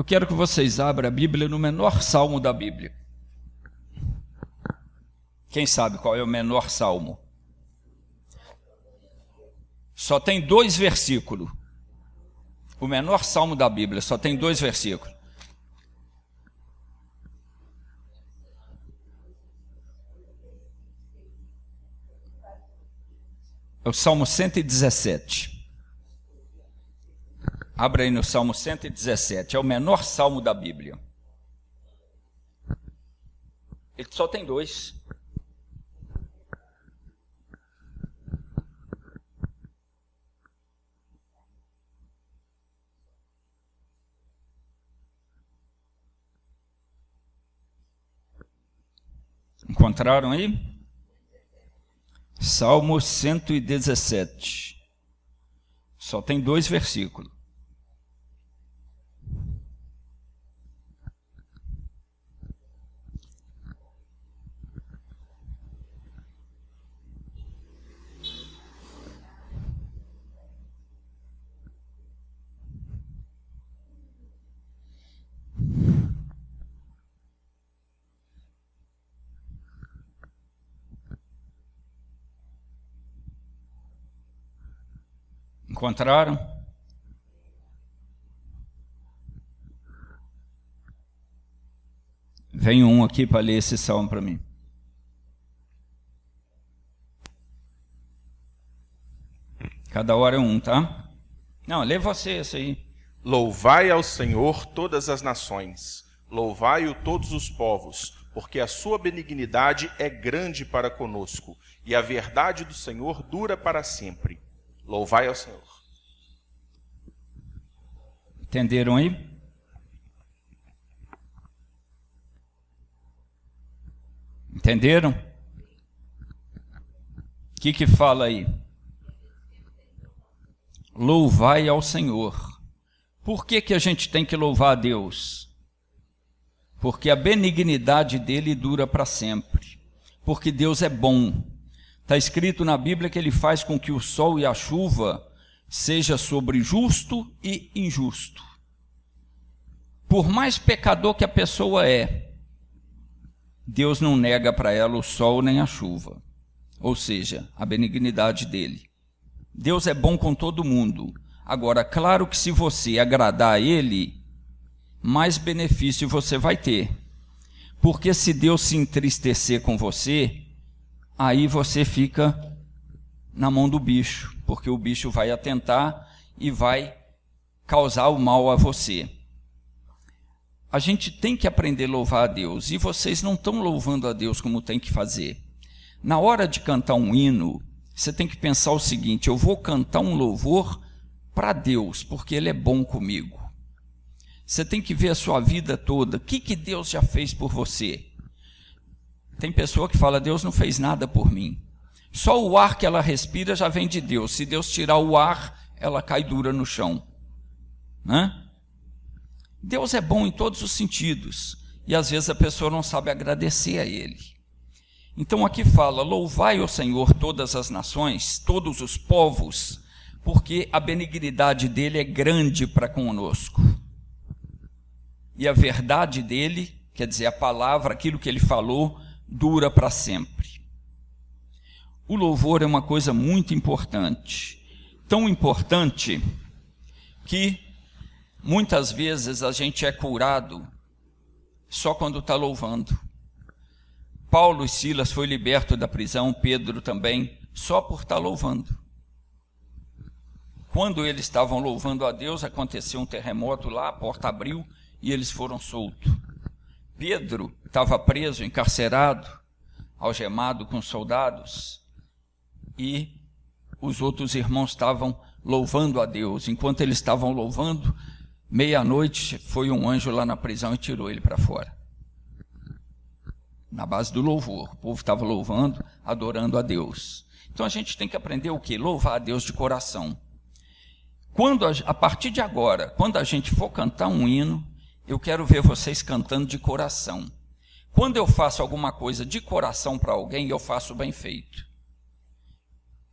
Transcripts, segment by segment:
Eu quero que vocês abram a Bíblia no menor salmo da Bíblia. Quem sabe qual é o menor salmo? Só tem 2 versículos. O menor salmo da Bíblia só tem 2 versículos. É o Salmo 117. Abra aí no Salmo 117. É o menor salmo da Bíblia. Ele só tem 2. Encontraram aí? Salmo 117. Só tem 2 versículos. Encontraram? Vem um aqui para ler esse salmo para mim. Cada hora é um, tá? Não, lê você esse aí. Louvai ao Senhor todas as nações, louvai-o todos os povos, porque a sua benignidade é grande para conosco, e a verdade do Senhor dura para sempre. Louvai ao Senhor. Entenderam aí? Entenderam? O que fala aí? Louvai ao Senhor. Por que a gente tem que louvar a Deus? Porque a benignidade dele dura para sempre. Porque Deus é bom. Está escrito na Bíblia que ele faz com que o sol e a chuva seja sobre justo e injusto. Por mais pecador que a pessoa é, Deus não nega para ela o sol nem a chuva. Ou seja, a benignidade dele. Deus é bom com todo mundo. Agora, claro que se você agradar a ele, mais benefício você vai ter. Porque se Deus se entristecer com você, aí você fica na mão do bicho, porque o bicho vai atentar e vai causar o mal a você. A gente tem que aprender a louvar a Deus, e vocês não estão louvando a Deus como tem que fazer. Na hora de cantar um hino, você tem que pensar o seguinte: eu vou cantar um louvor para Deus, porque Ele é bom comigo. Você tem que ver a sua vida toda, o que Deus já fez por você. Tem pessoa que fala: Deus não fez nada por mim. Só o ar que ela respira já vem de Deus. Se Deus tirar o ar, ela cai dura no chão. Deus é bom em todos os sentidos, e às vezes a pessoa não sabe agradecer a Ele. Então aqui fala: louvai o Senhor todas as nações, todos os povos, porque a benignidade dele é grande para conosco. E a verdade dele, quer dizer, a palavra, aquilo que ele falou, dura para sempre. O louvor é uma coisa muito importante, tão importante que muitas vezes a gente é curado só quando está louvando. Paulo e Silas foi liberto da prisão, Pedro também, só por estar louvando. Quando eles estavam louvando a Deus, aconteceu um terremoto lá, a porta abriu e eles foram soltos. Pedro estava preso, encarcerado, algemado com soldados, e os outros irmãos estavam louvando a Deus. Enquanto eles estavam louvando, meia-noite foi um anjo lá na prisão e tirou ele para fora. Na base do louvor, o povo estava louvando, adorando a Deus. Então a gente tem que aprender o quê? Louvar a Deus de coração. A partir de agora, quando a gente for cantar um hino, eu quero ver vocês cantando de coração. Quando eu faço alguma coisa de coração para alguém, eu faço bem feito.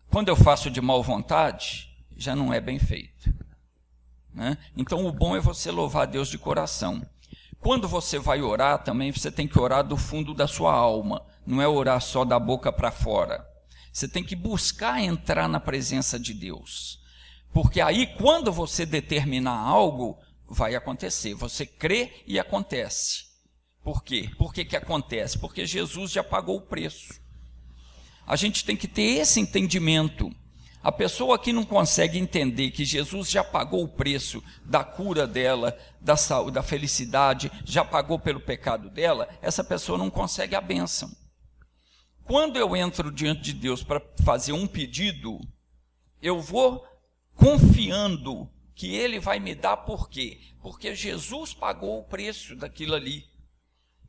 Quando eu faço de mal vontade, já não é bem feito. né? Então o bom é você louvar a Deus de coração. Quando você vai orar também, você tem que orar do fundo da sua alma, não é orar só da boca para fora. Você tem que buscar entrar na presença de Deus, porque aí quando você determinar algo, vai acontecer. Você crê e acontece. Por quê? Por que acontece? Porque Jesus já pagou o preço. A gente tem que ter esse entendimento. A pessoa que não consegue entender que Jesus já pagou o preço da cura dela, da saúde, da felicidade, já pagou pelo pecado dela, essa pessoa não consegue a bênção. Quando eu entro diante de Deus para fazer um pedido, eu vou confiando que Ele vai me dar. Por quê? Porque Jesus pagou o preço daquilo ali.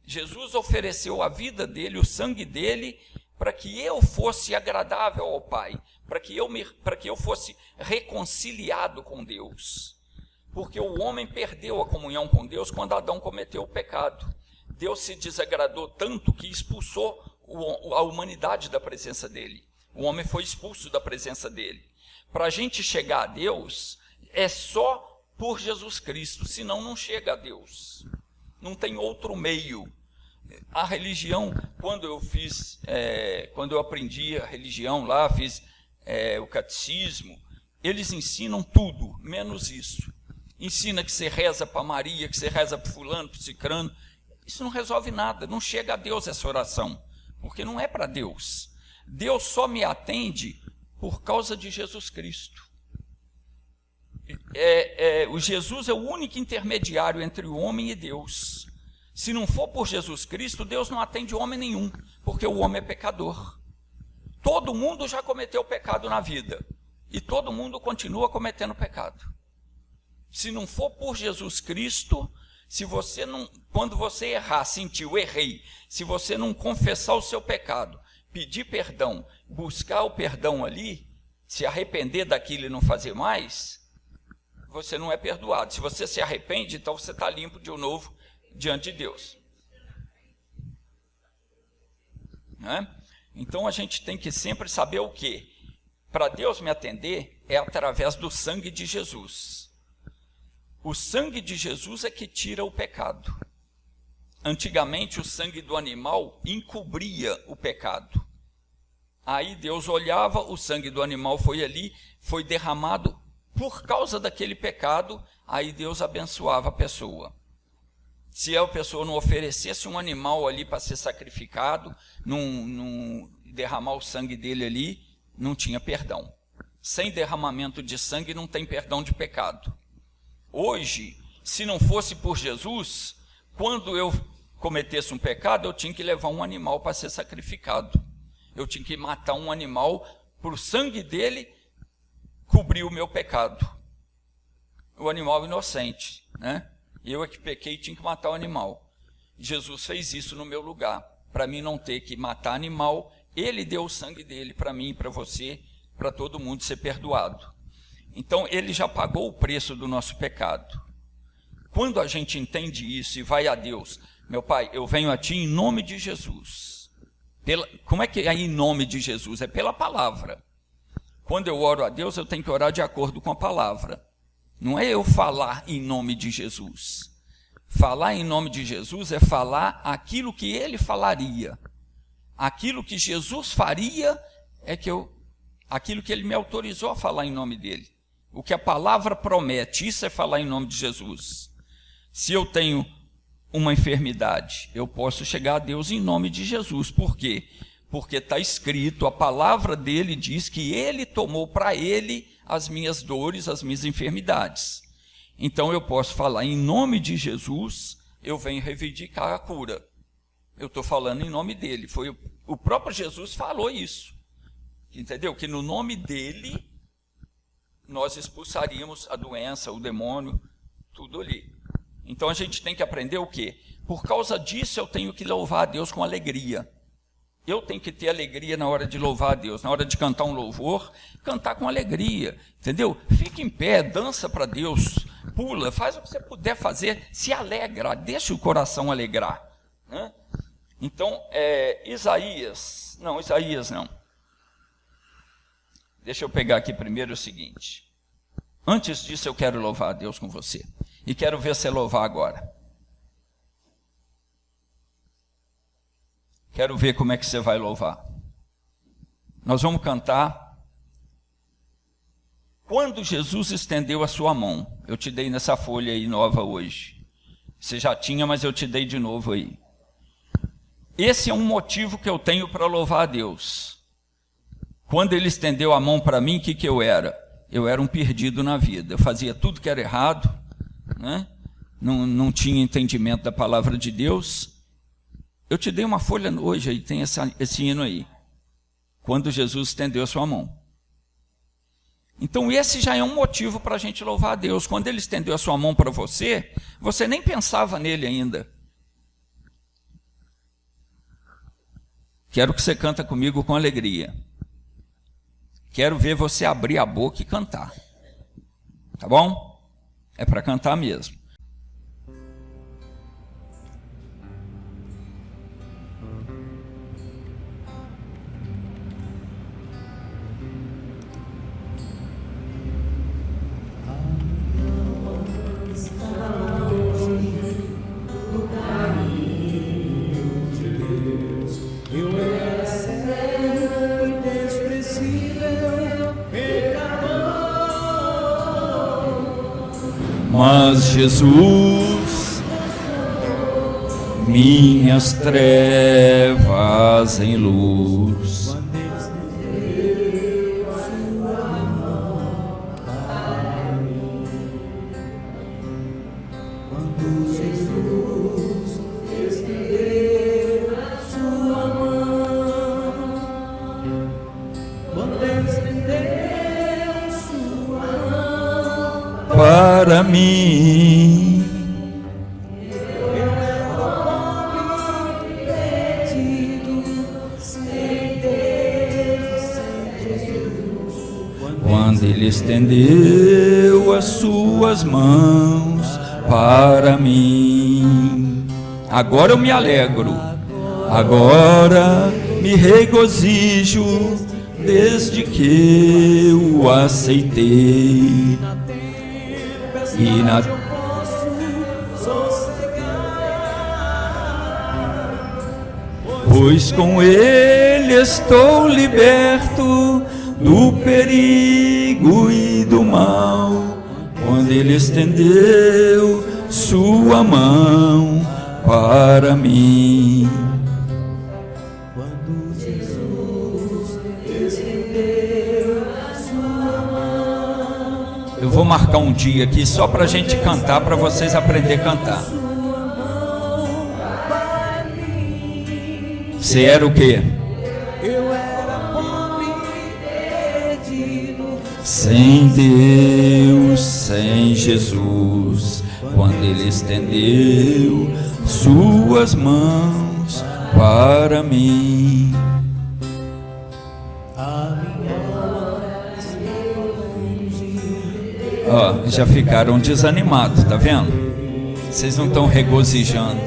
Jesus ofereceu a vida dele, o sangue dele, para que eu fosse agradável ao Pai, para que eu fosse reconciliado com Deus. Porque o homem perdeu a comunhão com Deus quando Adão cometeu o pecado. Deus se desagradou tanto que expulsou a humanidade da presença dele. O homem foi expulso da presença dele. Para a gente chegar a Deus, é só por Jesus Cristo, senão não chega a Deus. Não tem outro meio. A religião, quando eu aprendi a religião lá, fiz o catecismo, eles ensinam tudo, menos isso. Ensina que você reza para Maria, que você reza para fulano, para cicrano. Isso não resolve nada, não chega a Deus essa oração, porque não é para Deus. Deus só me atende por causa de Jesus Cristo. O Jesus é o único intermediário entre o homem e Deus. Se não for por Jesus Cristo, Deus não atende homem nenhum, porque o homem é pecador. Todo mundo já cometeu pecado na vida, e todo mundo continua cometendo pecado. Se não for por Jesus Cristo, quando você errar, sentiu, errei, se você não confessar o seu pecado, pedir perdão, buscar o perdão ali, se arrepender daquilo e não fazer mais, você não é perdoado. Se você se arrepende, então você está limpo de novo diante de Deus. Né? Então a gente tem que sempre saber o quê? Para Deus me atender é através do sangue de Jesus. O sangue de Jesus é que tira o pecado. Antigamente o sangue do animal encobria o pecado. Aí Deus olhava, o sangue do animal foi ali, foi derramado por causa daquele pecado, aí Deus abençoava a pessoa. Se a pessoa não oferecesse um animal ali para ser sacrificado, não derramar o sangue dele ali, não tinha perdão. Sem derramamento de sangue não tem perdão de pecado. Hoje, se não fosse por Jesus, quando eu cometesse um pecado, eu tinha que levar um animal para ser sacrificado. Eu tinha que matar um animal para o sangue dele cobrir o meu pecado. O animal inocente, né? Eu é que pequei e tinha que matar o animal. Jesus fez isso no meu lugar, para mim não ter que matar animal. Ele deu o sangue dele para mim, para você, para todo mundo ser perdoado. Então ele já pagou o preço do nosso pecado. Quando a gente entende isso e vai a Deus, meu Pai, eu venho a Ti em nome de Jesus. Como é que é em nome de Jesus? É pela palavra. Quando eu oro a Deus, eu tenho que orar de acordo com a palavra. Não é eu falar em nome de Jesus. Falar em nome de Jesus é falar aquilo que Ele falaria. Aquilo que Jesus faria aquilo que Ele me autorizou a falar em nome dEle. O que a palavra promete, isso é falar em nome de Jesus. Se eu tenho uma enfermidade, eu posso chegar a Deus em nome de Jesus. Por quê? Porque está escrito, a palavra dEle diz que Ele tomou para Ele as minhas dores, as minhas enfermidades. Então eu posso falar em nome de Jesus, eu venho reivindicar a cura. Eu estou falando em nome dele. Foi o próprio Jesus falou isso. Entendeu? Que no nome dele nós expulsaríamos a doença, o demônio, tudo ali. Então a gente tem que aprender o quê? Por causa disso eu tenho que louvar a Deus com alegria. Eu tenho que ter alegria na hora de louvar a Deus, na hora de cantar um louvor, cantar com alegria, entendeu? Fica em pé, dança para Deus, pula, faz o que você puder fazer, se alegra, deixa o coração alegrar, né? Então, Isaías não. Deixa eu pegar aqui primeiro o seguinte. Antes disso, eu quero louvar a Deus com você. E quero ver você louvar agora. Quero ver como é que você vai louvar. Nós vamos cantar. Quando Jesus estendeu a sua mão. Eu te dei nessa folha aí nova hoje. Você já tinha, mas eu te dei de novo aí. Esse é um motivo que eu tenho para louvar a Deus. Quando ele estendeu a mão para mim, o que eu era? Eu era um perdido na vida. Eu fazia tudo que era errado, né? Não tinha entendimento da palavra de Deus. Eu te dei uma folha hoje, aí tem esse hino aí. Quando Jesus estendeu a sua mão. Então esse já é um motivo para a gente louvar a Deus. Quando ele estendeu a sua mão para você, você nem pensava nele ainda. Quero que você canta comigo com alegria. Quero ver você abrir a boca e cantar. Tá bom? É para cantar mesmo. Mas Jesus, minhas trevas em luz, quando Jesus estendeu sua mão, quando ele estendeu sua mão para mim, eu era pobre, perdido, sem Deus, sem Jesus. Quando ele estendeu as suas mãos para mim, agora eu me alegro, agora me regozijo, desde que eu aceitei. E na eu posso sossegar, pois com ele estou liberto do perigo e do mal. Quando ele estendeu sua mão para mim. Quando Jesus estendeu sua mão. Eu vou marcar um dia aqui só para a gente cantar, para vocês aprenderem a cantar. Você era o quê? Eu era pobre e perdido, sem Deus, sem Jesus. Quando ele estendeu suas mãos para mim. Ó, já ficaram desanimados, tá vendo? Vocês não estão regozijando.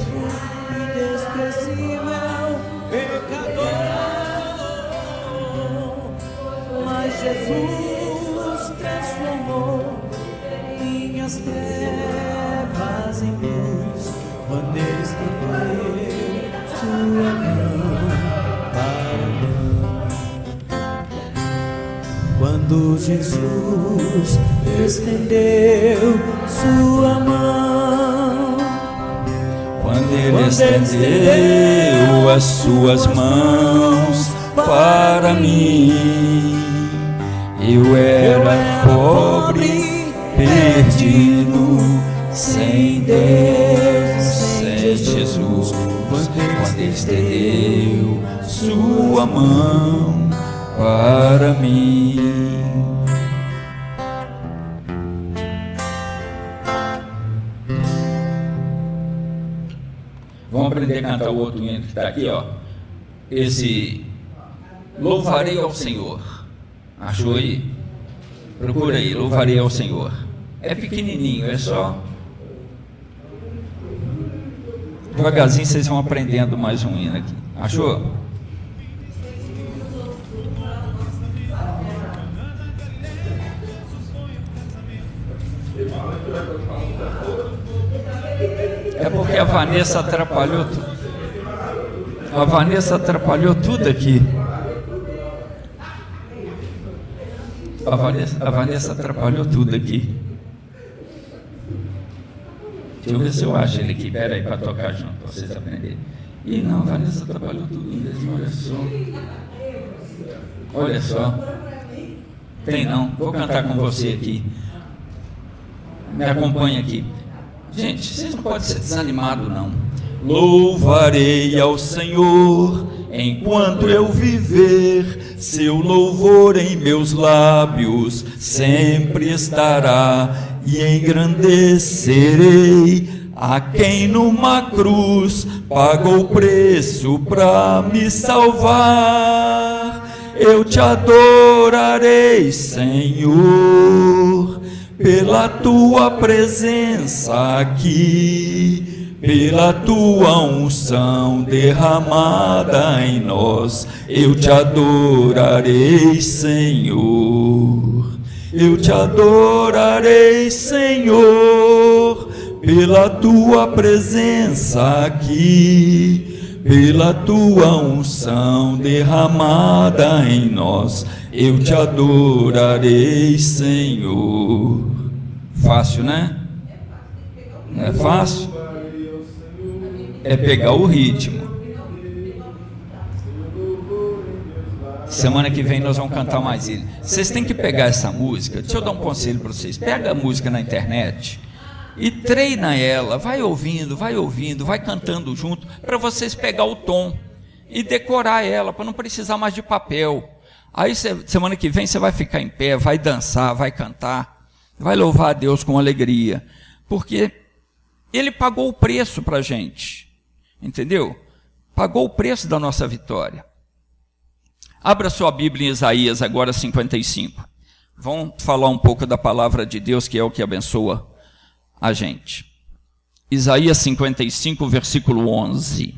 Mas Jesus transformou minhas trevas em luz, quando ele estendeu sua mão para mim. Quando Jesus estendeu sua mão, quando ele estendeu as suas mãos para mim, eu era pobre, perdido, sem Deus, sem Jesus. Quando ele estendeu sua mão para mim. Vamos aprender a cantar o outro hino que está aqui, ó. Esse louvarei ao Senhor. Achou aí? Procura aí, louvarei ao Senhor. É pequenininho, é só. Devagarzinho vocês vão aprendendo mais um hino aqui. Achou? É porque a Vanessa atrapalhou tudo. A Vanessa atrapalhou tudo aqui. A Vanessa atrapalhou tudo aqui. Deixa eu ver se eu acho ele aqui. Pera aí, para tocar junto, para vocês aprenderem. Ih, não, a Vanessa atrapalhou tudo mesmo, olha só. Olha só. Tem não, vou cantar com você aqui. Me acompanha aqui. Gente, vocês não podem ser desanimados, não. Louvarei ao Senhor enquanto eu viver, seu louvor em meus lábios sempre estará, e engrandecerei a quem numa cruz pagou o preço para me salvar. Eu te adorarei, Senhor, pela tua presença aqui, pela tua unção derramada em nós. Eu te adorarei, Senhor. Eu te adorarei, Senhor, pela tua presença aqui, pela tua unção derramada em nós. Eu te adorarei, Senhor. Fácil, né? Não é fácil? É pegar o ritmo. Semana que vem nós vamos cantar mais ele. Vocês têm que pegar essa música. Deixa eu dar um conselho para vocês. Pega a música na internet e treina ela. Vai ouvindo, vai cantando junto, para vocês pegar o tom e decorar ela, para não precisar mais de papel. Aí semana que vem você vai ficar em pé, vai dançar, vai cantar, vai louvar a Deus com alegria, porque Ele pagou o preço para a gente, entendeu? Pagou o preço da nossa vitória. Abra sua Bíblia em Isaías agora 55. Vamos falar um pouco da palavra de Deus, que é o que abençoa a gente. Isaías 55, versículo 11.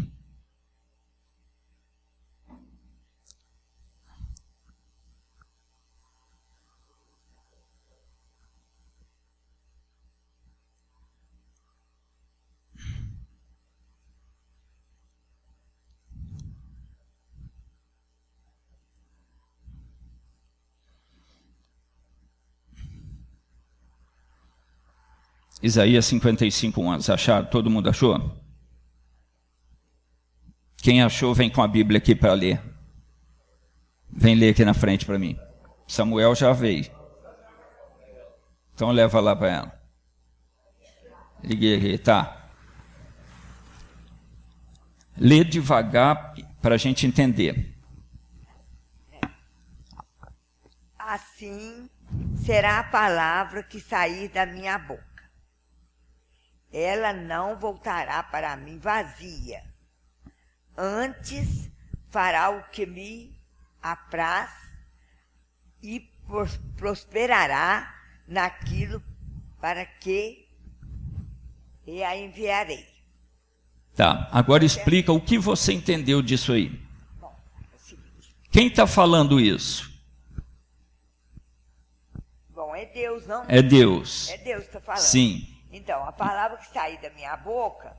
Isaías 55, 11. Acharam? Todo mundo achou? Quem achou, vem com a Bíblia aqui para ler. Vem ler aqui na frente para mim. Samuel já veio. Então leva lá para ela. Liguei aqui, tá. Lê devagar para a gente entender. Assim será a palavra que sair da minha boca. Ela não voltará para mim vazia. Antes fará o que me apraz e prosperará naquilo para que eu a enviarei. Tá, agora explica o que você entendeu disso aí. Bom, é o seguinte. Quem está falando isso? Bom, é Deus, não? É Deus. É Deus que está falando. Sim. Então, a palavra que sair da minha boca,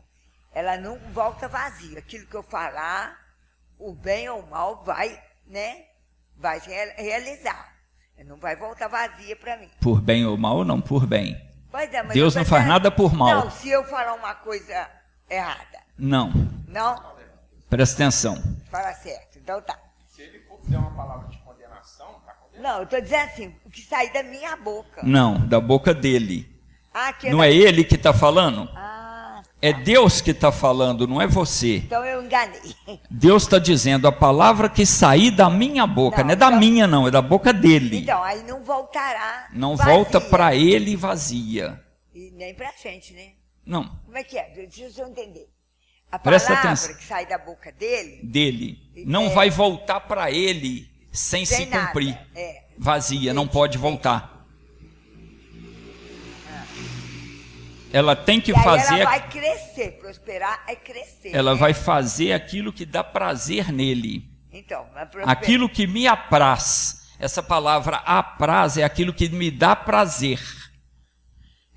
ela não volta vazia. Aquilo que eu falar, o bem ou o mal vai, né? Vai se realizar. Não vai voltar vazia para mim. Por bem ou mal, não por bem. Pois é, mas Deus não faz nada por mal. Não, se eu falar uma coisa errada. Não. Não? Presta atenção. Fala certo. Então tá. Se ele for dizer uma palavra de condenação, está condenado. Não, eu estou dizendo assim, o que sair da minha boca. Não, da boca dele. Ah, que Não é ele que está falando? Ah, É Deus que está falando, não é você. então eu enganei. Deus está dizendo a palavra que sair da minha boca. Não é da então- minha, não, é da boca dele. Então, aí não voltará Não vazia. volta para ele vazia. E nem para gente, né? Não, Como é que é? Deixa eu entender. A Presta palavra atenção. que sai da boca dele, dele. Não vai voltar para ele sem se sem nada. cumprir. É. Vazia, não pode voltar. Ela tem que E aí fazer. ela vai crescer, prosperar é crescer. Ela né? vai fazer aquilo que dá prazer nele. Então, vai prosperar. Aquilo que me apraz. Essa palavra apraz é aquilo que me dá prazer.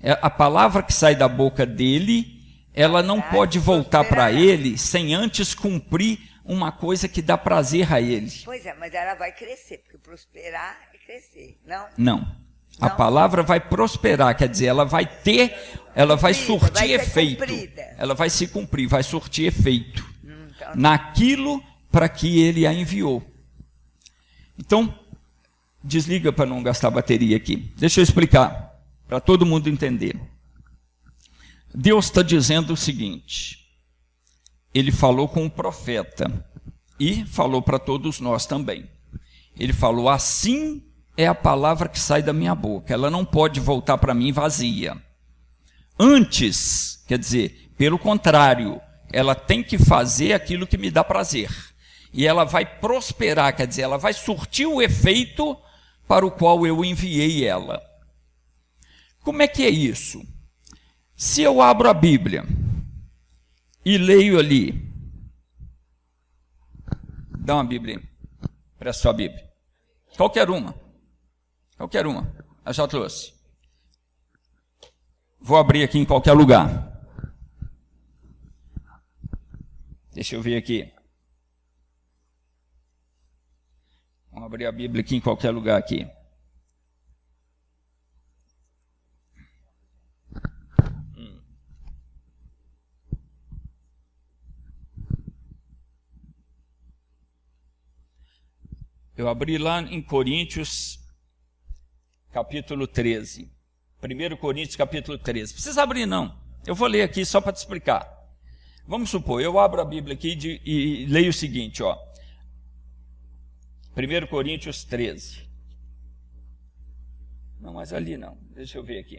A palavra que sai da boca dele, ela não pode voltar para ele sem antes cumprir uma coisa que dá prazer a ele. Pois é, mas ela vai crescer, porque prosperar é crescer, não? Não. A palavra vai prosperar, quer dizer, ela vai ter, ela vai surtir efeito. Ela vai se cumprir, vai surtir efeito naquilo para que ele a enviou. Então, desliga para não gastar bateria aqui. Deixa eu explicar, para todo mundo entender. Deus está dizendo o seguinte: ele falou com o profeta e falou para todos nós também. Ele falou: assim é a palavra que sai da minha boca, ela não pode voltar para mim vazia. Antes, quer dizer, pelo contrário, ela tem que fazer aquilo que me dá prazer. E ela vai prosperar, quer dizer, ela vai surtir o efeito para o qual eu enviei ela. Como é que é isso? Se eu abro a Bíblia e leio ali, dá uma Bíblia aí, presta sua Bíblia, qualquer uma, eu já trouxe. Vou abrir aqui em qualquer lugar. Deixa eu ver aqui. Vamos abrir a Bíblia aqui em qualquer lugar aqui. Eu abri lá em Coríntios, capítulo 13. 1 Coríntios, capítulo 13. Precisa abrir não. Eu vou ler aqui só para te explicar. Vamos supor, eu abro a Bíblia aqui e leio o seguinte, ó. 1 Coríntios 13. Não, mas ali não. Deixa eu ver aqui.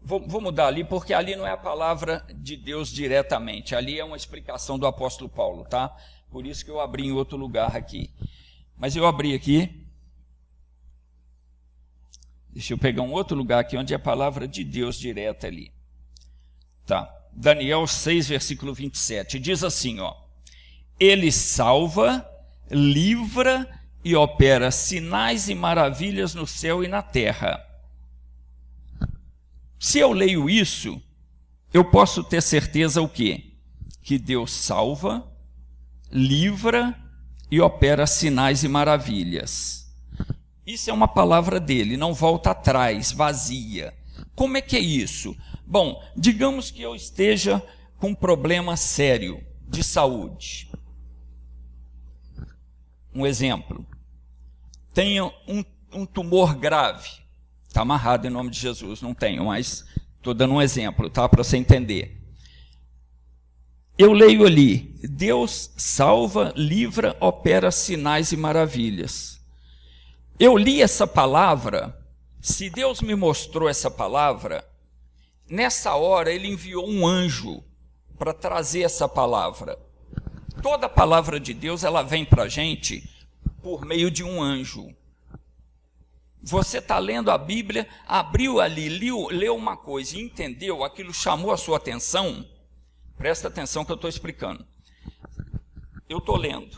Vou mudar ali, porque ali não é a palavra de Deus diretamente. Ali é uma explicação do apóstolo Paulo, tá? Por isso que eu abri em outro lugar aqui. Mas eu abri aqui. Deixa eu pegar um outro lugar aqui, onde é a palavra de Deus direta ali. Tá. Daniel 6, versículo 27. Diz assim, ó. Ele salva, livra e opera sinais e maravilhas no céu e na terra. Se eu leio isso, eu posso ter certeza o quê? Que Deus salva, livra e opera sinais e maravilhas. Isso é uma palavra dele, não volta atrás, vazia. Como é que é isso? Bom, digamos que eu esteja com um problema sério de saúde. Um exemplo. Tenho um tumor grave. Está amarrado em nome de Jesus, não tenho, mas estou dando um exemplo, tá? Para você entender. Eu leio ali, Deus salva, livra, opera sinais e maravilhas. Eu li essa palavra, se Deus me mostrou essa palavra, nessa hora ele enviou um anjo para trazer essa palavra. Toda a palavra de Deus, ela vem para a gente por meio de um anjo. Você está lendo a Bíblia, abriu ali, leu uma coisa e entendeu, aquilo chamou a sua atenção. Presta atenção que eu estou explicando. Eu estou lendo.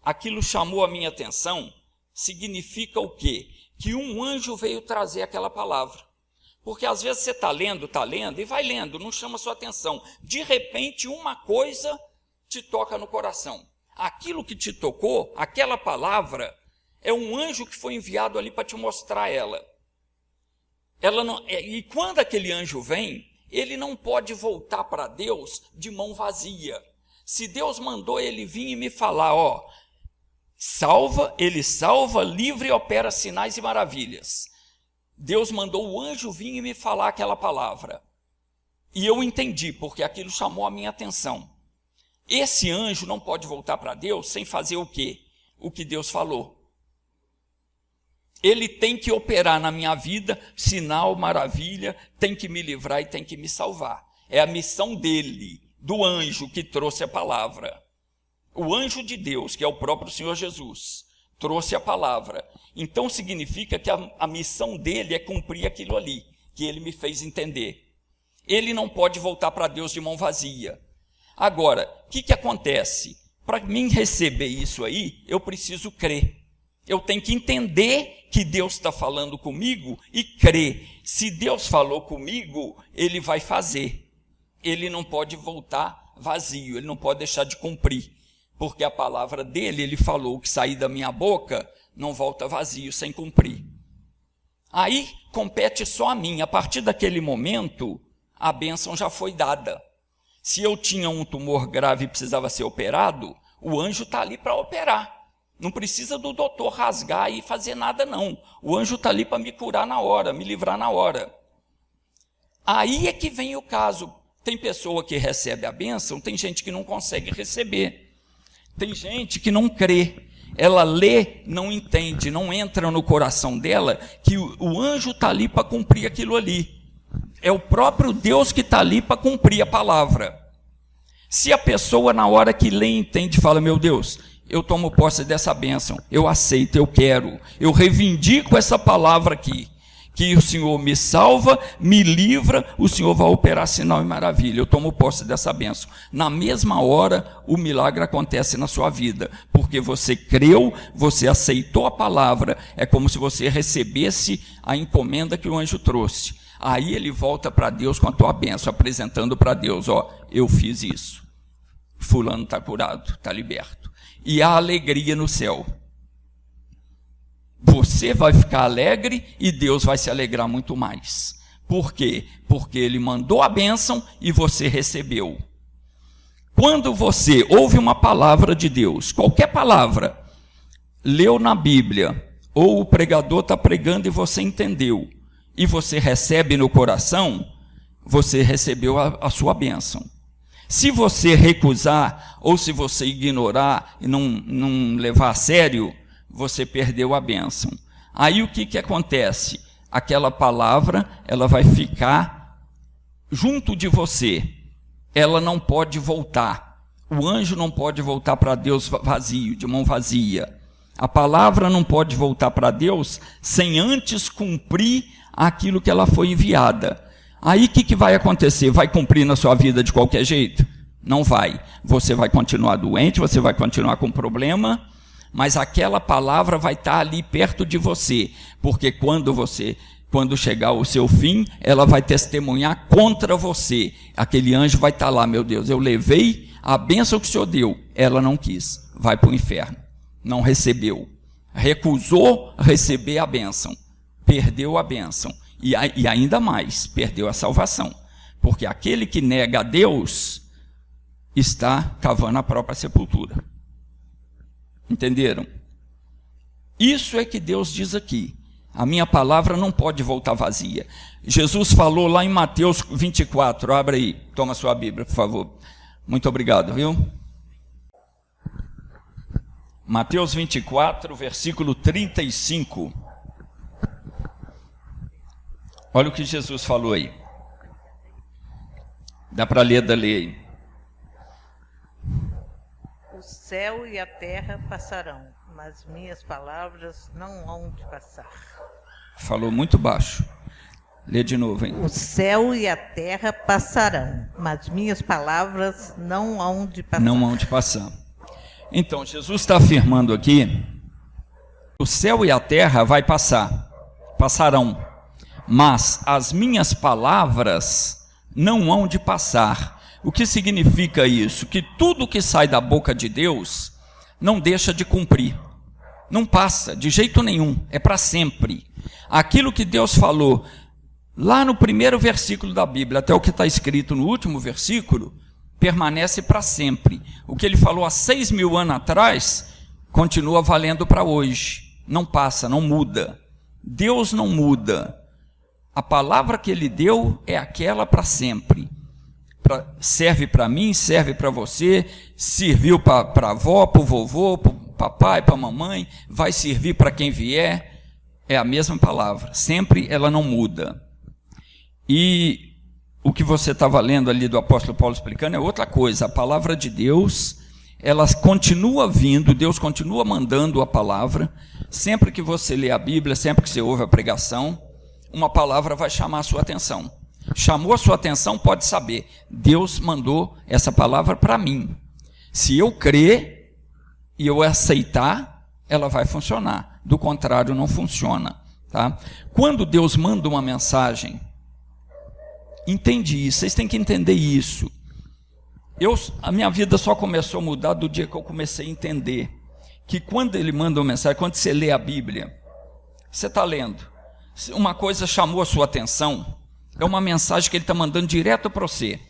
Aquilo chamou a minha atenção, significa o quê? Que um anjo veio trazer aquela palavra. Porque às vezes você está lendo e vai lendo, não chama a sua atenção. De repente, uma coisa te toca no coração. Aquilo que te tocou, aquela palavra, é um anjo que foi enviado ali para te mostrar ela. E quando aquele anjo vem, ele não pode voltar para Deus de mão vazia. Se Deus mandou ele vir e me falar, ó, ele salva, livra e opera sinais e maravilhas. Deus mandou o anjo vir e me falar aquela palavra. E eu entendi, porque aquilo chamou a minha atenção. Esse anjo não pode voltar para Deus sem fazer o quê? O que Deus falou. Ele tem que operar na minha vida, sinal, maravilha, tem que me livrar e tem que me salvar. É a missão dele, do anjo que trouxe a palavra. O anjo de Deus, que é o próprio Senhor Jesus, trouxe a palavra. Então significa que a missão dele é cumprir aquilo ali, que ele me fez entender. Ele não pode voltar para Deus de mão vazia. Agora, o que acontece? Para mim receber isso aí, eu preciso crer. Eu tenho que entender que Deus está falando comigo e crer. Se Deus falou comigo, Ele vai fazer. Ele não pode voltar vazio, Ele não pode deixar de cumprir. Porque a palavra dele, Ele falou que sair da minha boca não volta vazio sem cumprir. Aí compete só a mim. A partir daquele momento, a bênção já foi dada. Se eu tinha um tumor grave e precisava ser operado, o anjo está ali para operar. Não precisa do doutor rasgar e fazer nada, não. O anjo está ali para me curar na hora, me livrar na hora. Aí é que vem o caso. Tem pessoa que recebe a bênção, tem gente que não consegue receber. Tem gente que não crê. Ela lê, não entende, não entra no coração dela que o anjo está ali para cumprir aquilo ali. É o próprio Deus que está ali para cumprir a palavra. Se a pessoa, na hora que lê, entende, fala, meu Deus, eu tomo posse dessa bênção, eu aceito, eu quero, eu reivindico essa palavra aqui, que o Senhor me salva, me livra, o Senhor vai operar sinal e maravilha, eu tomo posse dessa bênção. Na mesma hora, o milagre acontece na sua vida, porque você creu, você aceitou a palavra, é como se você recebesse a encomenda que o anjo trouxe. Aí ele volta para Deus com a tua bênção, apresentando para Deus, ó, eu fiz isso, fulano está curado, está liberto. E há alegria no céu. Você vai ficar alegre e Deus vai se alegrar muito mais. Por quê? Porque Ele mandou a bênção e você recebeu. Quando você ouve uma palavra de Deus, qualquer palavra, leu na Bíblia, ou o pregador está pregando e você entendeu, e você recebe no coração, você recebeu a sua bênção. Se você recusar, ou se você ignorar e não levar a sério, você perdeu a bênção. Aí o que acontece? Aquela palavra, ela vai ficar junto de você. Ela não pode voltar. O anjo não pode voltar para Deus vazio, de mão vazia. A palavra não pode voltar para Deus sem antes cumprir aquilo que ela foi enviada. Aí o que vai acontecer? Vai cumprir na sua vida de qualquer jeito? Não vai. Você vai continuar doente, você vai continuar com problema, mas aquela palavra vai estar ali perto de você, porque quando chegar o seu fim, ela vai testemunhar contra você. Aquele anjo vai estar lá, meu Deus, eu levei a bênção que o Senhor deu, ela não quis, vai para o inferno, não recebeu, recusou receber a bênção, perdeu a bênção. E ainda mais, perdeu a salvação. Porque aquele que nega a Deus está cavando a própria sepultura. Entenderam? Isso é que Deus diz aqui. A minha palavra não pode voltar vazia. Jesus falou lá em Mateus 24. Abre aí, toma sua Bíblia, por favor. Muito obrigado, viu? Mateus 24, versículo 35. Olha o que Jesus falou aí. Dá para ler da lei. O céu e a terra passarão, mas minhas palavras não hão de passar. Falou muito baixo. Lê de novo, hein? O céu e a terra passarão, mas minhas palavras não hão de passar. Não hão de passar. Então, Jesus está afirmando aqui, o céu e a terra vai passar, passarão. Mas as minhas palavras não hão de passar. O que significa isso? Que tudo que sai da boca de Deus não deixa de cumprir. Não passa, de jeito nenhum, é para sempre. Aquilo que Deus falou lá no primeiro versículo da Bíblia, até o que está escrito no último versículo, permanece para sempre. O que Ele falou há 6.000 anos atrás, continua valendo para hoje. Não passa, não muda. Deus não muda. A palavra que Ele deu é aquela para sempre. Serve para mim, serve para você, serviu para a avó, para o vovô, para o papai, para a mamãe, vai servir para quem vier. É a mesma palavra, sempre ela não muda. E o que você estava lendo ali do apóstolo Paulo explicando é outra coisa. A palavra de Deus, ela continua vindo, Deus continua mandando a palavra. Sempre que você lê a Bíblia, sempre que você ouve a pregação, uma palavra vai chamar a sua atenção. Chamou a sua atenção, pode saber, Deus mandou essa palavra para mim. Se eu crer e eu aceitar, ela vai funcionar. do contrário não funciona. Tá? Quando Deus manda uma mensagem, entende isso, vocês têm que entender isso. A minha vida só começou a mudar do dia que eu comecei a entender que quando ele manda uma mensagem, quando você lê a Bíblia, você está lendo, uma coisa chamou a sua atenção, é uma mensagem que ele está mandando direto para você.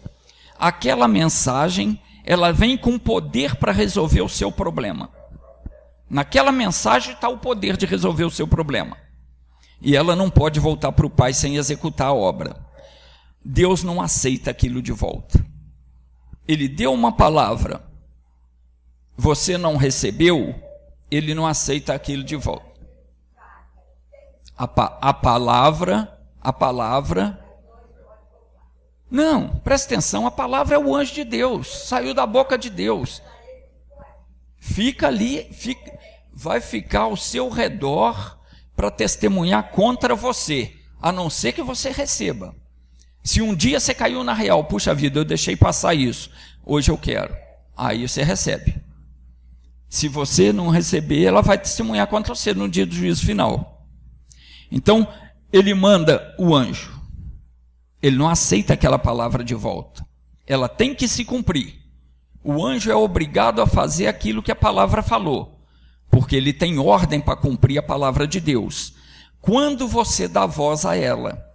Aquela mensagem, ela vem com poder para resolver o seu problema. Naquela mensagem está o poder de resolver o seu problema. E ela não pode voltar para o Pai sem executar a obra. Deus não aceita aquilo de volta. Ele deu uma palavra, você não recebeu, ele não aceita aquilo de volta. A palavra, não, presta atenção, a palavra é o anjo de Deus, saiu da boca de Deus. Fica ali, vai ficar ao seu redor para testemunhar contra você, a não ser que você receba. Se um dia você caiu na real, puxa vida, eu deixei passar isso, hoje eu quero, aí você recebe. Se você não receber, ela vai testemunhar contra você no dia do juízo final. Então, ele manda o anjo, ele não aceita aquela palavra de volta, ela tem que se cumprir. O anjo é obrigado a fazer aquilo que a palavra falou, porque ele tem ordem para cumprir a palavra de Deus. Quando você dá voz a ela,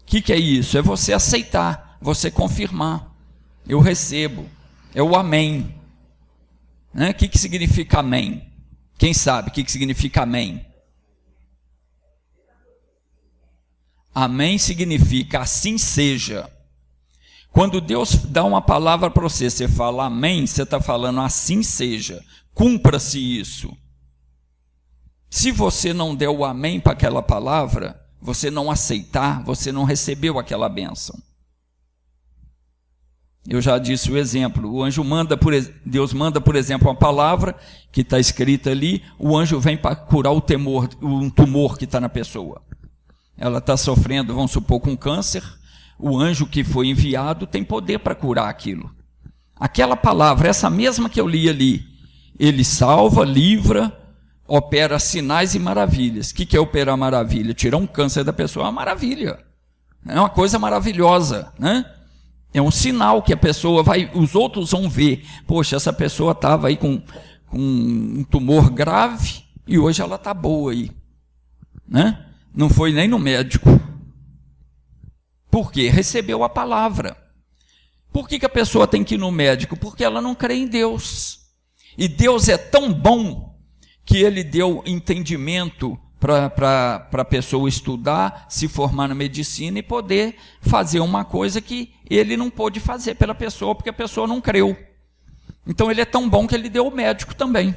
o que é isso? É você aceitar, você confirmar. Eu recebo, é o amém. O que significa amém? Quem sabe o que significa amém? Amém significa assim seja. Quando Deus dá uma palavra para você, você fala amém, você está falando assim seja, cumpra-se isso. Se você não der o amém para aquela palavra, você não aceitar, você não recebeu aquela bênção. Eu já disse o exemplo, o anjo Deus manda, por exemplo, uma palavra que está escrita ali, o anjo vem para curar um tumor que está na pessoa. Ela está sofrendo, vamos supor, com câncer, o anjo que foi enviado tem poder para curar aquilo. Aquela palavra, essa mesma que eu li ali, ele salva, livra, opera sinais e maravilhas. O que é operar maravilha? Tirar um câncer da pessoa é uma maravilha. É uma coisa maravilhosa, né? É um sinal que a pessoa vai, os outros vão ver. Poxa, essa pessoa estava aí com um tumor grave e hoje ela está boa aí, né? Não foi nem no médico. Por quê? Recebeu a palavra. Por que a pessoa tem que ir no médico? Porque ela não crê em Deus. E Deus é tão bom que ele deu entendimento para a pessoa estudar, se formar na medicina e poder fazer uma coisa que ele não pôde fazer pela pessoa, porque a pessoa não creu. Então ele é tão bom que ele deu o médico também.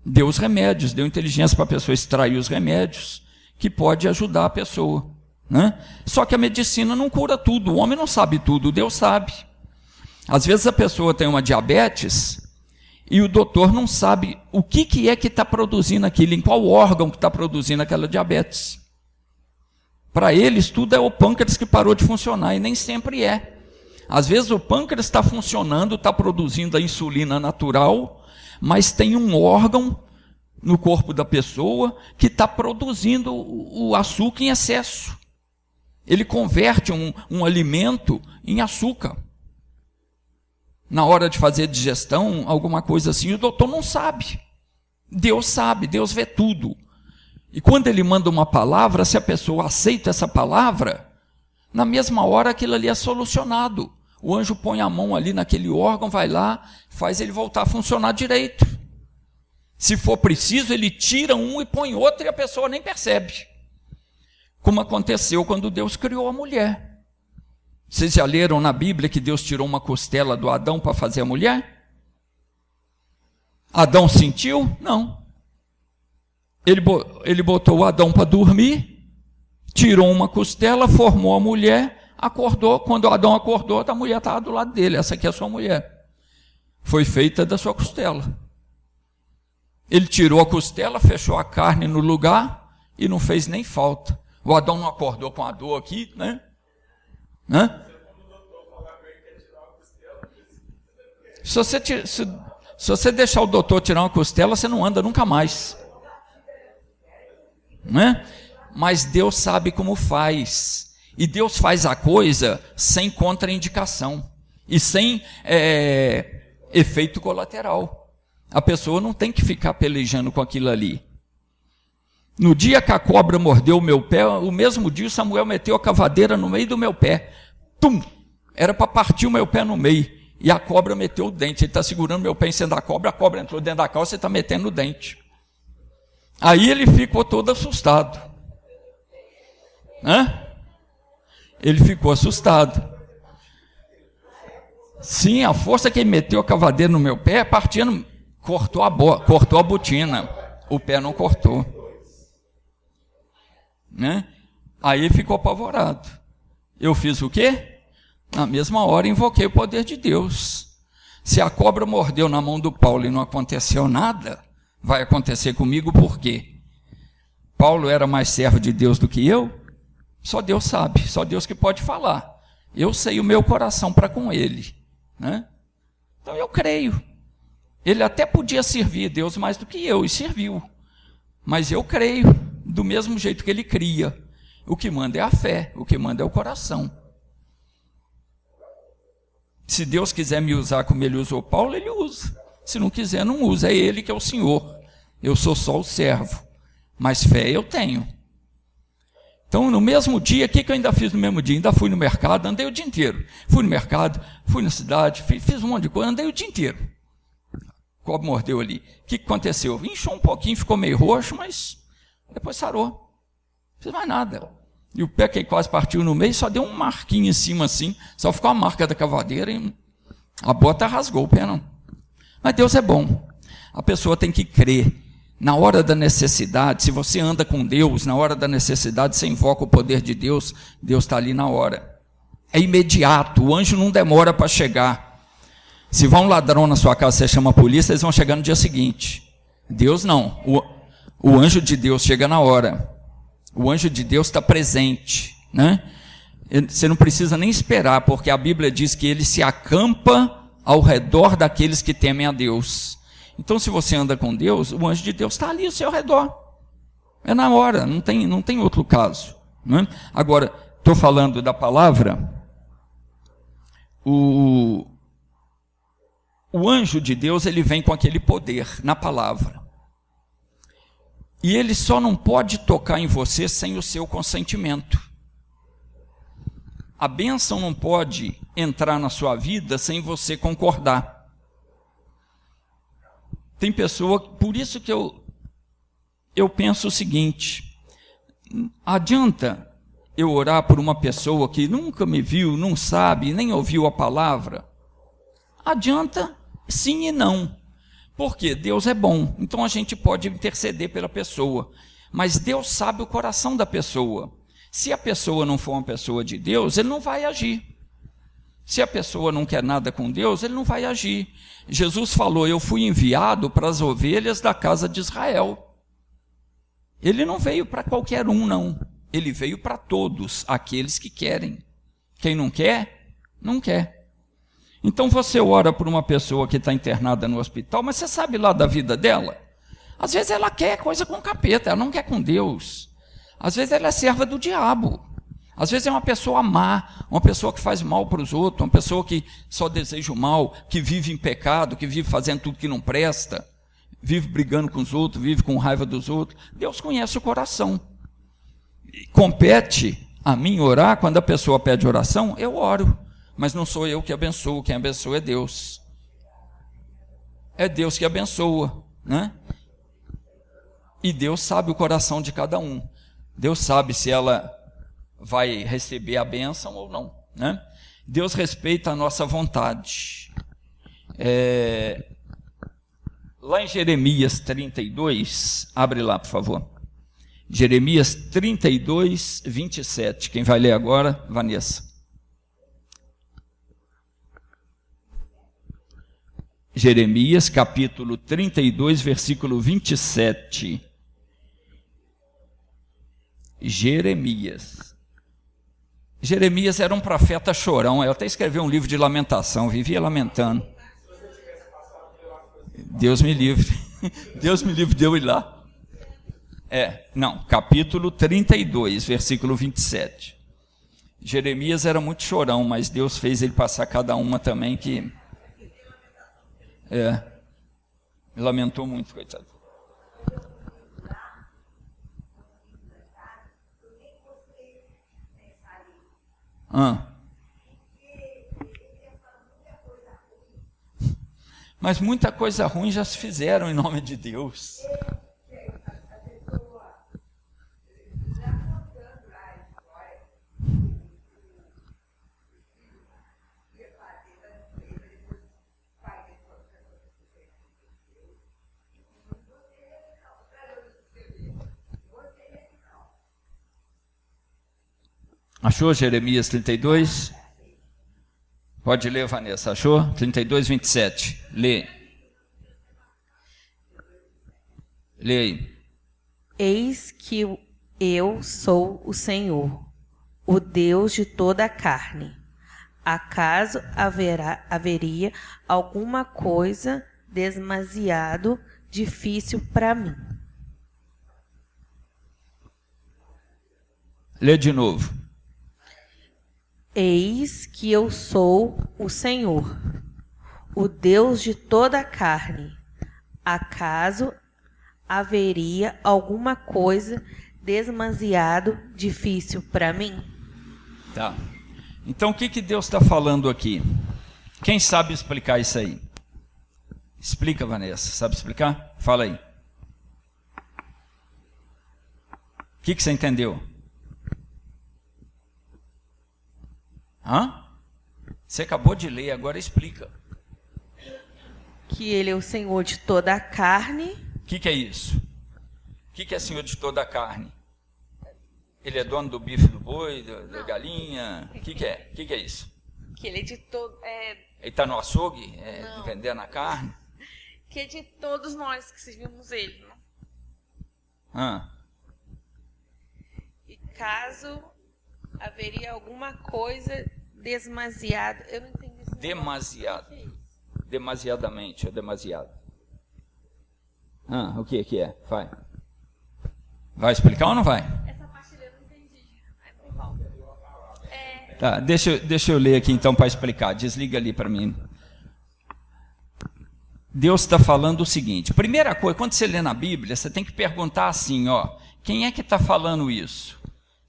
Deu os remédios, deu inteligência para a pessoa extrair os remédios, que pode ajudar a pessoa, né? Só que a medicina não cura tudo, o homem não sabe tudo, Deus sabe. Às vezes a pessoa tem uma diabetes e o doutor não sabe o que é que está produzindo aquilo, em qual órgão que está produzindo aquela diabetes. Para eles tudo é o pâncreas que parou de funcionar, e nem sempre é. Às vezes o pâncreas está funcionando, está produzindo a insulina natural, mas tem um órgão no corpo da pessoa que está produzindo o açúcar em excesso. Ele converte um alimento em açúcar. Na hora de fazer digestão, alguma coisa assim, o doutor não sabe. Deus sabe, Deus vê tudo. E quando ele manda uma palavra, se a pessoa aceita essa palavra, na mesma hora aquilo ali é solucionado. O anjo põe a mão ali naquele órgão, vai lá, faz ele voltar a funcionar direito. Se for preciso, ele tira um e põe outro e a pessoa nem percebe. Como aconteceu quando Deus criou a mulher. Vocês já leram na Bíblia que Deus tirou uma costela do Adão para fazer a mulher? Adão sentiu? Não. Ele botou o Adão para dormir, tirou uma costela, formou a mulher, acordou. Quando o Adão acordou, a mulher estava do lado dele. Essa aqui é a sua mulher. Foi feita da sua costela. Ele tirou a costela, fechou a carne no lugar e não fez nem falta. O Adão não acordou com a dor aqui, né? Se você deixar o doutor tirar uma costela, você não anda nunca mais. não é? Mas Deus sabe como faz. E Deus faz a coisa sem contraindicação e sem efeito colateral. A pessoa não tem que ficar pelejando com aquilo ali. No dia que a cobra mordeu o meu pé, o mesmo dia Samuel meteu a cavadeira no meio do meu pé. Tum! Era para partir o meu pé no meio. E a cobra meteu o dente. Ele está segurando meu pé em cima da cobra, a cobra entrou dentro da calça e está metendo o dente. Aí ele ficou todo assustado. Ele ficou assustado. Sim, a força que ele meteu a cavadeira no meu pé, partindo, cortou a botina. O pé não cortou. Aí ele ficou apavorado. Eu fiz o quê? Na mesma hora invoquei o poder de Deus. Se a cobra mordeu na mão do Paulo e não aconteceu nada, vai acontecer comigo por quê? Paulo era mais servo de Deus do que eu? Só Deus sabe, só Deus que pode falar. Eu sei o meu coração para com ele, Então eu creio. Ele até podia servir Deus mais do que eu, e serviu. Mas eu creio, do mesmo jeito que ele cria. O que manda é a fé, o que manda é o coração. Se Deus quiser me usar como ele usou Paulo, ele usa. Se não quiser, não usa. É ele que é o Senhor. Eu sou só o servo. Mas fé eu tenho. Então, no mesmo dia, o que eu ainda fiz no mesmo dia? Ainda fui no mercado, andei o dia inteiro. Fui no mercado, fui na cidade, fiz um monte de coisa, andei o dia inteiro. O cobra mordeu ali. O que aconteceu? Inchou um pouquinho, ficou meio roxo, mas depois sarou. Não fiz mais nada. E o pé que quase partiu no meio, só deu um marquinho em cima assim, só ficou a marca da cavadeira e a bota rasgou o pé, não. Mas Deus é bom. A pessoa tem que crer. Na hora da necessidade, se você anda com Deus, na hora da necessidade, você invoca o poder de Deus, Deus está ali na hora. É imediato, o anjo não demora para chegar. Se vai um ladrão na sua casa, você chama a polícia, eles vão chegar no dia seguinte. Deus não, o anjo de Deus chega na hora. O anjo de Deus está presente, Você não precisa nem esperar, porque a Bíblia diz que ele se acampa ao redor daqueles que temem a Deus. Então, se você anda com Deus, o anjo de Deus está ali ao seu redor. É na hora, não tem outro caso. Agora, estou falando da palavra. O anjo de Deus, ele vem com aquele poder na palavra. E ele só não pode tocar em você sem o seu consentimento. A bênção não pode entrar na sua vida sem você concordar. Tem pessoa, por isso que eu penso o seguinte: adianta eu orar por uma pessoa que nunca me viu, não sabe, nem ouviu a palavra? Adianta sim e não. Porque Deus é bom, então a gente pode interceder pela pessoa, mas Deus sabe o coração da pessoa. Se a pessoa não for uma pessoa de Deus, ele não vai agir. Se a pessoa não quer nada com Deus, ele não vai agir. Jesus falou: eu fui enviado para as ovelhas da casa de Israel. Ele não veio para qualquer um, não. Ele veio para todos, aqueles que querem. Quem não quer, não quer. Então você ora por uma pessoa que está internada no hospital, mas você sabe lá da vida dela? Às vezes ela quer coisa com capeta, ela não quer com Deus. Às vezes ela é serva do diabo. Às vezes é uma pessoa má, uma pessoa que faz mal para os outros, uma pessoa que só deseja o mal, que vive em pecado, que vive fazendo tudo que não presta, vive brigando com os outros, vive com raiva dos outros. Deus conhece o coração. Compete a mim orar. Quando a pessoa pede oração, eu oro. Mas não sou eu que abençoo, quem abençoa é Deus. É Deus que abençoa, E Deus sabe o coração de cada um. Deus sabe se ela vai receber a bênção ou não, Deus respeita a nossa vontade. Lá em Jeremias 32, abre lá, por favor. Jeremias 32, 27. Quem vai ler agora? Vanessa. Jeremias, capítulo 32, versículo 27. Jeremias era um profeta chorão. Eu até escrevi um livro de lamentação, vivia lamentando. Deus me livre. Deus me livre de eu ir lá. Capítulo 32, versículo 27. Jeremias era muito chorão, mas Deus fez ele passar cada uma também que... lamentou muito, coitado. Mas muita coisa ruim já se fizeram em nome de Deus. Achou Jeremias 32? Pode ler, Vanessa. Achou? 32, 27. Lê. Lê aí. Eis que eu sou o Senhor, o Deus de toda a carne. Acaso haveria alguma coisa demasiado difícil para mim? Lê de novo. Eis que eu sou o Senhor, o Deus de toda a carne. Acaso haveria alguma coisa demasiado difícil para mim? Tá. Então o que Deus está falando aqui? Quem sabe explicar isso aí? Explica, Vanessa. Sabe explicar? Fala aí. O que você entendeu? Você acabou de ler, agora explica. Que ele é o Senhor de toda a carne. O que é isso? O que é Senhor de toda a carne? Ele é dono do bife, do boi, da galinha? O que é? O que é isso? Que ele é de todo... Ele está no açougue, vendendo a carne? Que é de todos nós que servimos ele. E caso haveria alguma coisa demasiado... Eu não entendi isso. Demasiado. Demasiadamente, é demasiado. O que é? Vai explicar ou não vai? Essa parte eu não entendi. Tá, deixa eu ler aqui então para explicar. Desliga ali para mim. Deus está falando o seguinte. Primeira coisa, quando você lê na Bíblia, você tem que perguntar assim, quem é que está falando isso?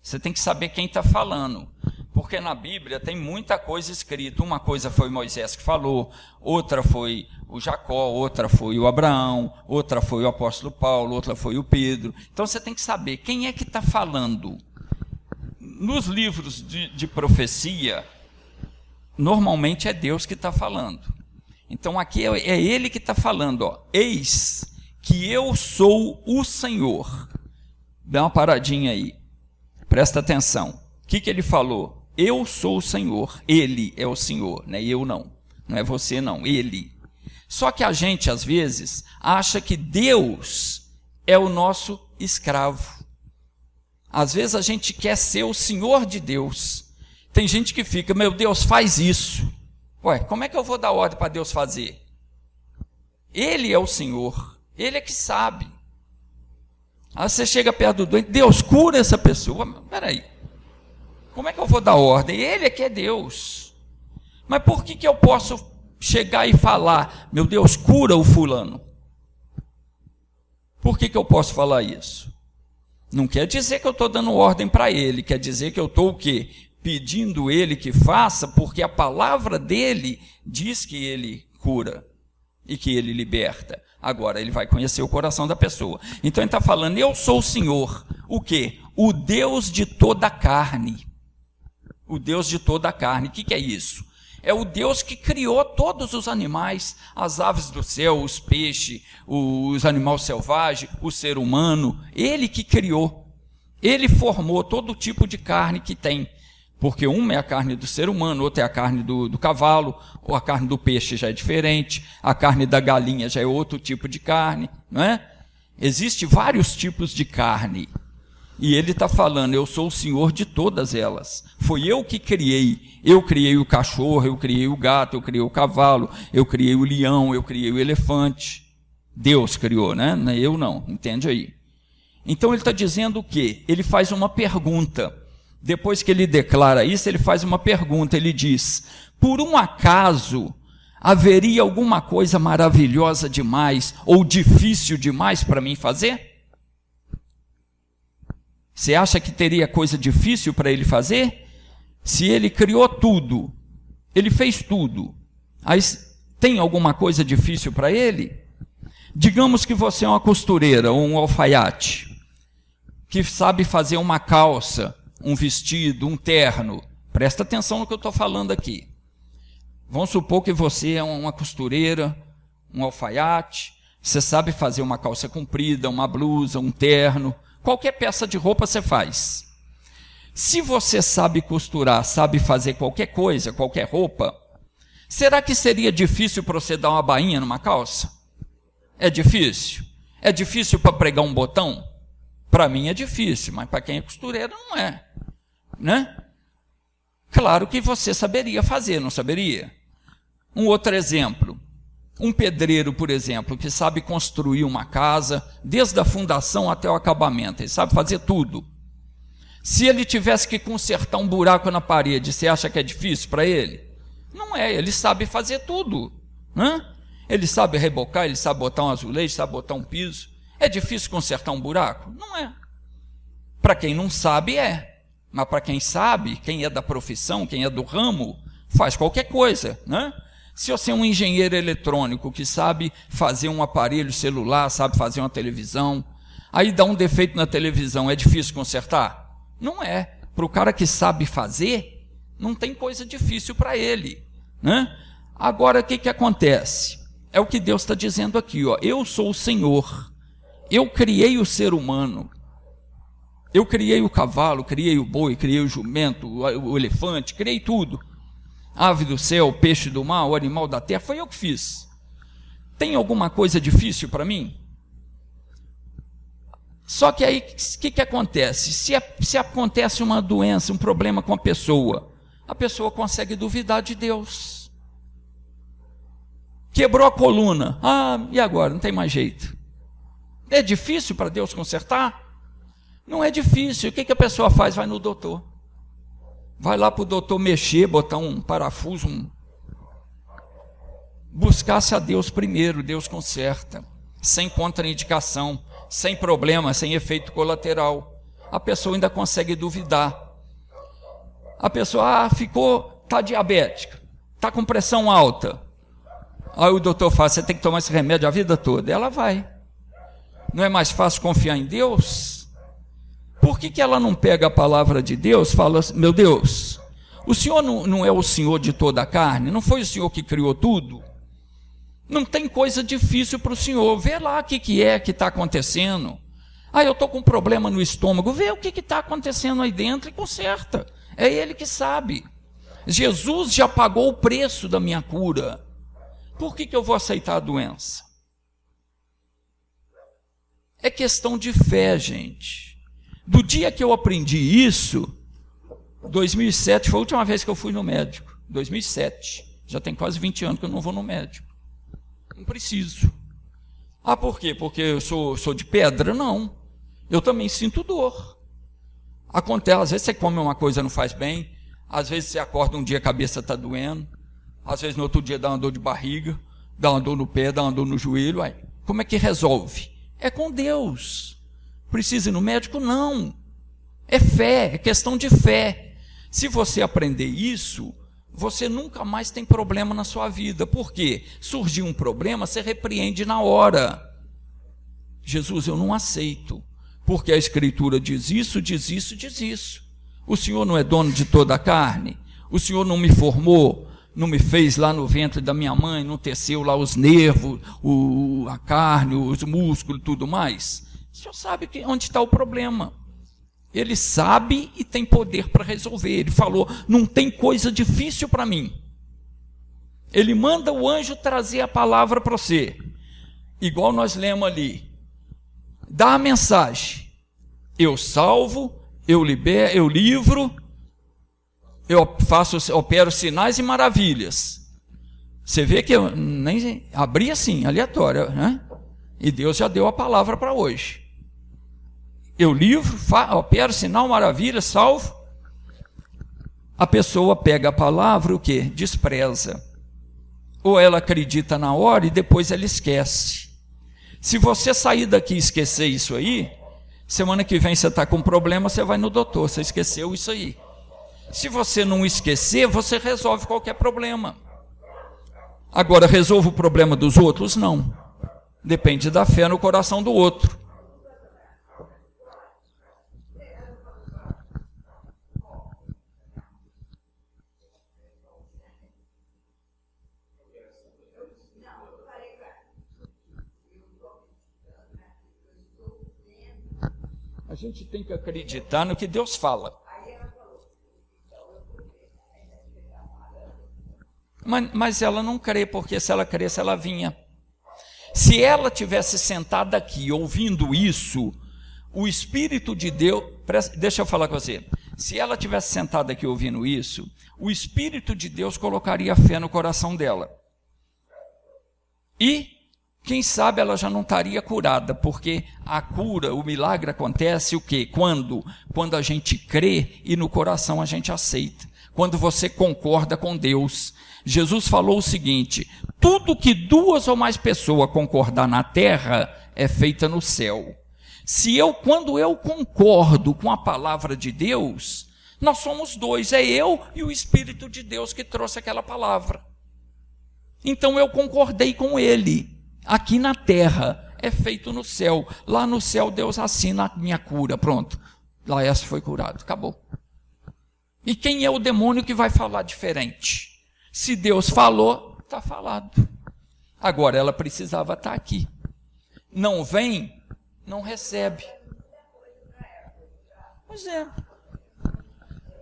Você tem que saber quem está falando. Porque na Bíblia tem muita coisa escrita. Uma coisa foi Moisés que falou, outra foi o Jacó, outra foi o Abraão, outra foi o apóstolo Paulo, outra foi o Pedro. Então você tem que saber quem é que está falando. Nos livros de profecia, normalmente é Deus que está falando. Então aqui é ele que está falando. Eis que eu sou o Senhor. Dá uma paradinha aí. Presta atenção. O que ele falou? Eu sou o Senhor, ele é o Senhor, não é eu não é você não, ele. Só que a gente às vezes acha que Deus é o nosso escravo. Às vezes a gente quer ser o Senhor de Deus. Tem gente que fica, meu Deus, faz isso. Ué, como é que eu vou dar ordem para Deus fazer? Ele é o Senhor, ele é que sabe. Aí você chega perto do doente, Deus cura essa pessoa. Peraí. Como é que eu vou dar ordem? Ele é que é Deus. Mas por que eu posso chegar e falar, meu Deus, cura o fulano? Por que eu posso falar isso? Não quer dizer que eu estou dando ordem para ele, quer dizer que eu estou o quê? Pedindo ele que faça, porque a palavra dele diz que ele cura e que ele liberta. Agora ele vai conhecer o coração da pessoa. Então ele está falando, eu sou o Senhor. O quê? O Deus de toda a carne. O Deus de toda a carne. O que é isso? É o Deus que criou todos os animais, as aves do céu, os peixes, os animais selvagens, o ser humano. Ele que criou. Ele formou todo tipo de carne que tem. Porque uma é a carne do ser humano, outra é a carne do cavalo, ou a carne do peixe já é diferente, a carne da galinha já é outro tipo de carne, não é? Existem vários tipos de carne. E ele está falando, eu sou o Senhor de todas elas. Foi eu que criei. Eu criei o cachorro, eu criei o gato, eu criei o cavalo, eu criei o leão, eu criei o elefante. Deus criou, né? Eu não, entende aí. Então ele está dizendo o quê? Ele faz uma pergunta. Depois que ele declara isso, ele faz uma pergunta. Ele diz: por um acaso haveria alguma coisa maravilhosa demais ou difícil demais para mim fazer? Você acha que teria coisa difícil para ele fazer? Se ele criou tudo, ele fez tudo, aí tem alguma coisa difícil para ele? Digamos que você é uma costureira ou um alfaiate, que sabe fazer uma calça, um vestido, um terno. Presta atenção no que eu estou falando aqui. Vamos supor que você é uma costureira, um alfaiate, você sabe fazer uma calça comprida, uma blusa, um terno, qualquer peça de roupa você faz. Se você sabe costurar, sabe fazer qualquer coisa, qualquer roupa, será que seria difícil para você dar uma bainha numa calça? É difícil? É difícil para pregar um botão? Para mim é difícil, mas para quem é costureiro não é, né? Claro que você saberia fazer, não saberia? Um outro exemplo, um pedreiro, por exemplo, que sabe construir uma casa, desde a fundação até o acabamento, ele sabe fazer tudo. Se ele tivesse que consertar um buraco na parede, você acha que é difícil para ele? Não é, ele sabe fazer tudo, né? Ele sabe rebocar, ele sabe botar um azulejo, sabe botar um piso. É difícil consertar um buraco? Não é. Para quem não sabe, é. Mas para quem sabe, quem é da profissão, quem é do ramo, faz qualquer coisa, né? Se você é um engenheiro eletrônico que sabe fazer um aparelho celular, sabe fazer uma televisão, aí dá um defeito na televisão, é difícil consertar? Não é. Para o cara que sabe fazer, não tem coisa difícil para ele, né? Agora, o que acontece? É o que Deus está dizendo aqui, ó. Eu sou o Senhor, eu criei o ser humano, eu criei o cavalo, criei o boi, criei o jumento, o elefante, criei tudo. Ave do céu, peixe do mar, o animal da terra, foi eu que fiz. Tem alguma coisa difícil para mim? Só que aí, o que acontece? Se acontece uma doença, um problema com a pessoa consegue duvidar de Deus. Quebrou a coluna, e agora? Não tem mais jeito. É difícil para Deus consertar? Não é difícil. O que a pessoa faz? Vai no doutor. Vai lá para o doutor mexer, botar um parafuso, buscar-se a Deus primeiro, Deus conserta, sem contraindicação, sem problema, sem efeito colateral. A pessoa ainda consegue duvidar. A pessoa está diabética, está com pressão alta. Aí o doutor fala, você tem que tomar esse remédio a vida toda. Ela vai. Não é mais fácil confiar em Deus? Por que ela não pega a palavra de Deus e fala, meu Deus, o Senhor não é o Senhor de toda a carne? Não foi o Senhor que criou tudo? Não tem coisa difícil para o Senhor. Vê lá o que é que está acontecendo. Eu estou com um problema no estômago. Vê o que está acontecendo aí dentro e conserta. É Ele que sabe. Jesus já pagou o preço da minha cura. Por que eu vou aceitar a doença? É questão de fé, gente. Do dia que eu aprendi isso, 2007 foi a última vez que eu fui no médico. 2007. Já tem quase 20 anos que eu não vou no médico. Não preciso. Por quê? Porque eu sou de pedra? Não. Eu também sinto dor. Acontece, às vezes você come uma coisa e não faz bem, às vezes você acorda um dia a cabeça está doendo, às vezes no outro dia dá uma dor de barriga, dá uma dor no pé, dá uma dor no joelho. Como é que resolve? É com Deus. Precisa ir no médico? Não. É fé, é questão de fé. Se você aprender isso, você nunca mais tem problema na sua vida. Por quê? Surgiu um problema, você repreende na hora. Jesus, eu não aceito, porque a Escritura diz isso, diz isso, diz isso. O Senhor não é dono de toda a carne? O Senhor não me formou, não me fez lá no ventre da minha mãe, não teceu lá os nervos, a carne, os músculos e tudo mais? O Senhor sabe onde está o problema. Ele sabe e tem poder para resolver. Ele falou, não tem coisa difícil para mim. Ele manda o anjo trazer a palavra para você. Igual nós lemos ali. Dá a mensagem. Eu salvo, eu libero, eu livro, eu opero sinais e maravilhas. Você vê que eu nem abri assim, aleatório, né? E Deus já deu a palavra para hoje. Eu livro, opero, sinal, maravilha, salvo. A pessoa pega a palavra, o quê? Despreza. Ou ela acredita na hora e depois ela esquece. Se você sair daqui e esquecer isso aí, semana que vem você está com problema, você vai no doutor, você esqueceu isso aí. Se você não esquecer, você resolve qualquer problema. Agora, resolve o problema dos outros? Não. Depende da fé no coração do outro. A gente tem que acreditar no que Deus fala. Mas ela não crê, porque se ela cresce, ela vinha. Se ela tivesse sentada aqui ouvindo isso, o Espírito de Deus... Deixa eu falar com você. Se ela tivesse sentada aqui ouvindo isso, o Espírito de Deus colocaria fé no coração dela. E, quem sabe, ela já não estaria curada, porque a cura, o milagre acontece o quê? Quando a gente crê e no coração a gente aceita. Quando você concorda com Deus. Jesus falou o seguinte: tudo que duas ou mais pessoas concordar na terra é feita no céu. Quando eu concordo com a palavra de Deus, nós somos dois, é eu e o Espírito de Deus que trouxe aquela palavra. Então eu concordei com ele. Aqui na terra é feito no céu. Lá no céu Deus assina a minha cura, pronto. Laércio foi curado, acabou. E quem é o demônio que vai falar diferente? Se Deus falou, está falado. Agora, ela precisava estar aqui. Não vem, não recebe. Pois é.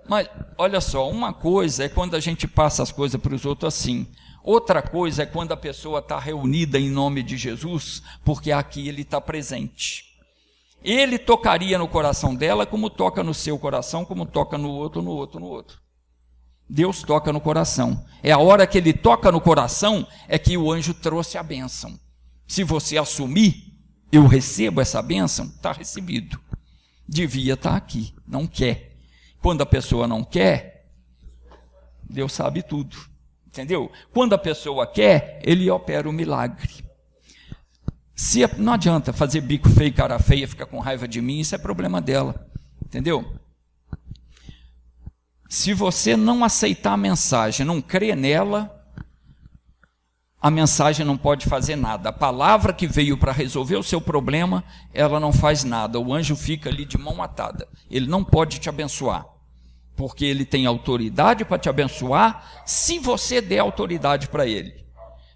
Mas, olha só, uma coisa é quando a gente passa as coisas para os outros assim. Outra coisa é quando a pessoa está reunida em nome de Jesus, porque aqui ele está presente. Ele tocaria no coração dela como toca no seu coração, como toca no outro, no outro, no outro. Deus toca no coração. É a hora que ele toca no coração é que o anjo trouxe a bênção. Se você assumir, eu recebo essa bênção, está recebido. Devia estar aqui, não quer. Quando a pessoa não quer, Deus sabe tudo. Entendeu? Quando a pessoa quer, ele opera o milagre. Não adianta fazer bico feio, cara feia, ficar com raiva de mim, isso é problema dela. Entendeu? Se você não aceitar a mensagem, não crer nela, a mensagem não pode fazer nada. A palavra que veio para resolver o seu problema, ela não faz nada. O anjo fica ali de mão atada. Ele não pode te abençoar, porque ele tem autoridade para te abençoar, se você der autoridade para ele.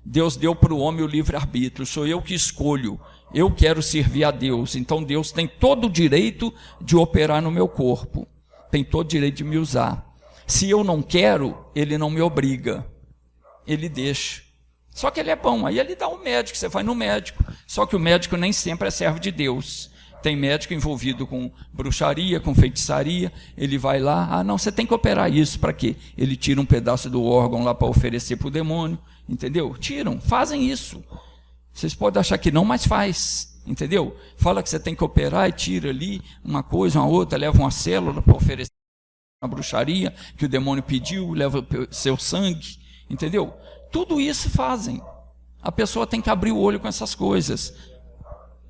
Deus deu para o homem o livre-arbítrio, sou eu que escolho, eu quero servir a Deus, então Deus tem todo o direito de operar no meu corpo, tem todo o direito de me usar. Se eu não quero, ele não me obriga, ele deixa. Só que ele é bom, aí ele dá um médico, você vai no médico, só que o médico nem sempre é servo de Deus. Tem médico envolvido com bruxaria, com feitiçaria, ele vai lá, não, você tem que operar isso, para quê? Ele tira um pedaço do órgão lá para oferecer para o demônio, entendeu? Tiram, fazem isso. Vocês podem achar que não, mas faz, entendeu? Fala que você tem que operar e tira ali uma coisa, uma outra, leva uma célula para oferecer uma bruxaria que o demônio pediu, leva seu sangue, entendeu? Tudo isso fazem. A pessoa tem que abrir o olho com essas coisas.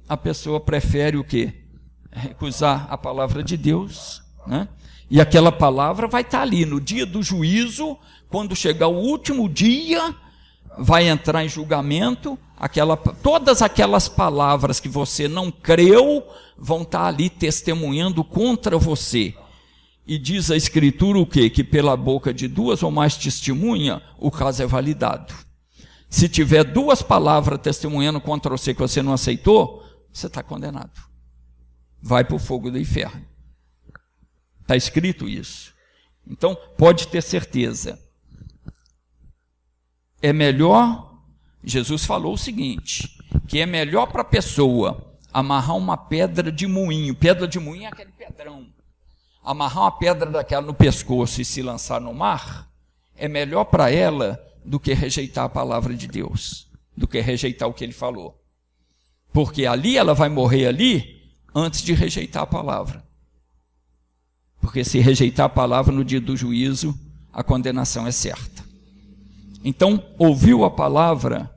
A pessoa prefere o quê? Recusar a palavra de Deus, né? E aquela palavra vai estar ali no dia do juízo, quando chegar o último dia, vai entrar em julgamento, todas aquelas palavras que você não creu, vão estar ali testemunhando contra você. E diz a Escritura o quê? Que pela boca de duas ou mais testemunha, o caso é validado. Se tiver duas palavras testemunhando contra você que você não aceitou, você está condenado. Vai para o fogo do inferno. Está escrito isso. Então, pode ter certeza. É melhor, Jesus falou o seguinte, que é melhor para a pessoa amarrar uma pedra de moinho. Pedra de moinho é aquele pedrão. Amarrar uma pedra daquela no pescoço e se lançar no mar, é melhor para ela do que rejeitar a palavra de Deus, do que rejeitar o que ele falou. Porque ali ela vai morrer ali, antes de rejeitar a palavra. Porque se rejeitar a palavra no dia do juízo, a condenação é certa. Então, ouviu a palavra,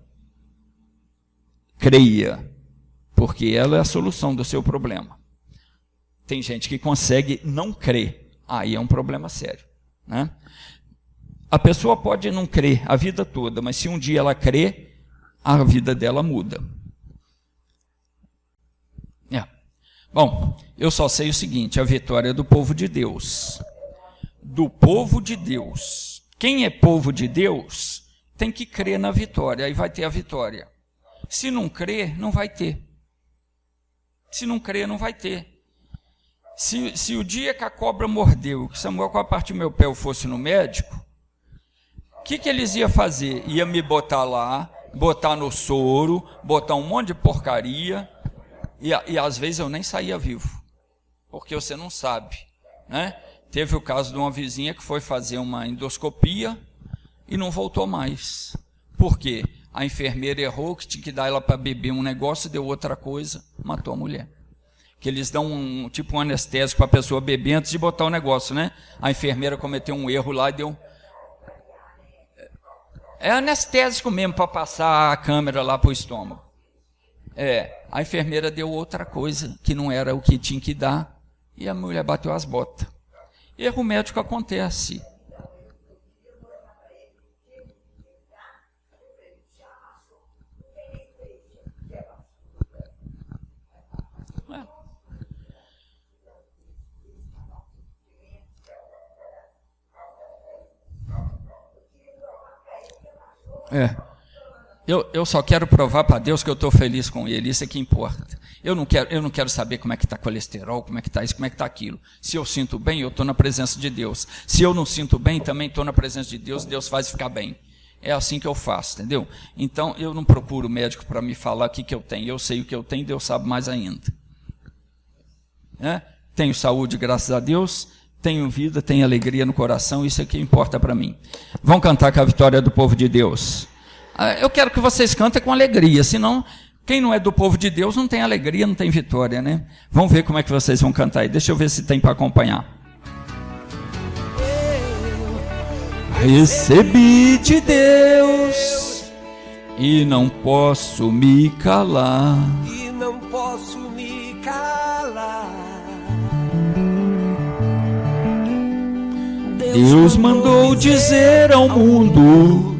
creia, porque ela é a solução do seu problema. Tem gente que consegue não crer, aí é um problema sério, né? A pessoa pode não crer a vida toda, mas se um dia ela crê, a vida dela muda. Bom, eu só sei o seguinte, a vitória é do povo de Deus. Do povo de Deus. Quem é povo de Deus tem que crer na vitória, aí vai ter a vitória. Se não crer, não vai ter. Se não crer, não vai ter. Se o dia que a cobra mordeu, que Samuel com a parte do meu pé eu fosse no médico, o que eles iam fazer? Ia me botar lá, botar no soro, botar um monte de porcaria, e às vezes eu nem saía vivo, porque você não sabe, né? Teve o caso de uma vizinha que foi fazer uma endoscopia e não voltou mais. Por quê? A enfermeira errou que tinha que dar ela para beber um negócio, deu outra coisa, matou a mulher. Que eles dão um anestésico para a pessoa beber antes de botar o negócio, né? A enfermeira cometeu um erro lá e deu... É anestésico mesmo para passar a câmera lá para o estômago. A enfermeira deu outra coisa que não era o que tinha que dar e a mulher bateu as botas. Erro médico acontece. Eu só quero provar para Deus que eu estou feliz com Ele, isso é que importa. Eu não quero saber como é que está colesterol, como é que está isso, como é que está aquilo. Se eu sinto bem, eu estou na presença de Deus. Se eu não sinto bem, também estou na presença de Deus, Deus faz ficar bem. É assim que eu faço, entendeu? Então, eu não procuro médico para me falar o que eu tenho. Eu sei o que eu tenho, Deus sabe mais ainda. Tenho saúde, graças a Deus, tenho vida, tenho alegria no coração, isso é que importa para mim. Vamos cantar com a vitória do povo de Deus. Eu quero que vocês cantem com alegria, senão quem não é do povo de Deus não tem alegria, não tem vitória, né? Vamos ver como é que vocês vão cantar aí. Deixa eu ver se tem para acompanhar. Recebi de Deus e não posso me calar. E não posso me calar. Deus mandou dizer ao mundo: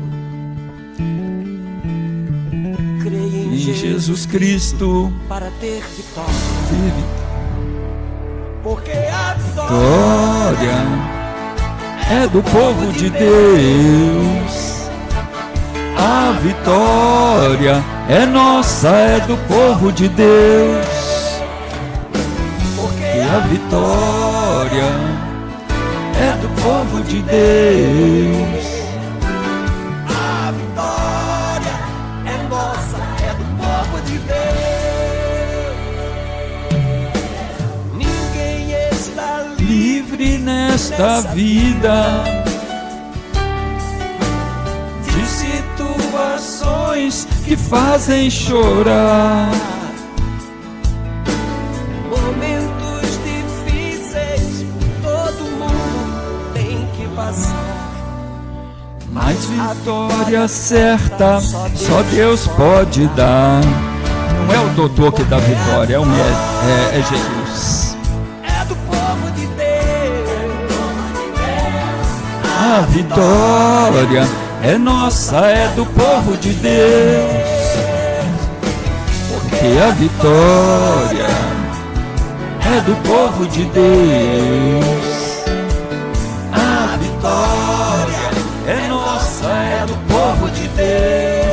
em Jesus Cristo para ter vitória. Porque a Vitória é do povo de Deus. A vitória é nossa, é do povo de Deus. Porque a vitória é do povo de Deus. a vitória é nossa, é do povo de Deus. Ninguém está Livre nesta vida de situações que fazem chorar. Momentos difíceis, todo mundo tem que passar. Mas vitória certa só Deus pode dar. Não é o doutor que dá vitória, é o médico, é Jesus. É do povo de Deus. A vitória é nossa, é do povo de Deus. Porque a vitória é do povo de Deus. A vitória é nossa, é do povo de Deus.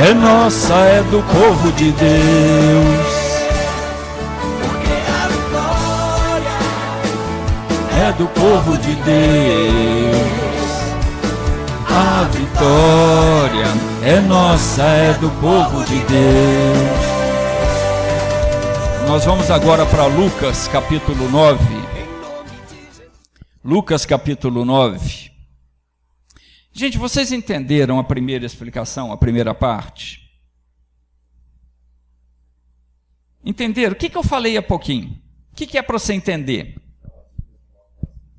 é nossa, é do povo de Deus. É do povo de Deus. A vitória é nossa, é do povo de Deus. Nós vamos agora para Lucas capítulo 9. Lucas capítulo 9. Gente, vocês entenderam a primeira explicação, a primeira parte? Entenderam? O que eu falei há pouquinho? O que é para você entender?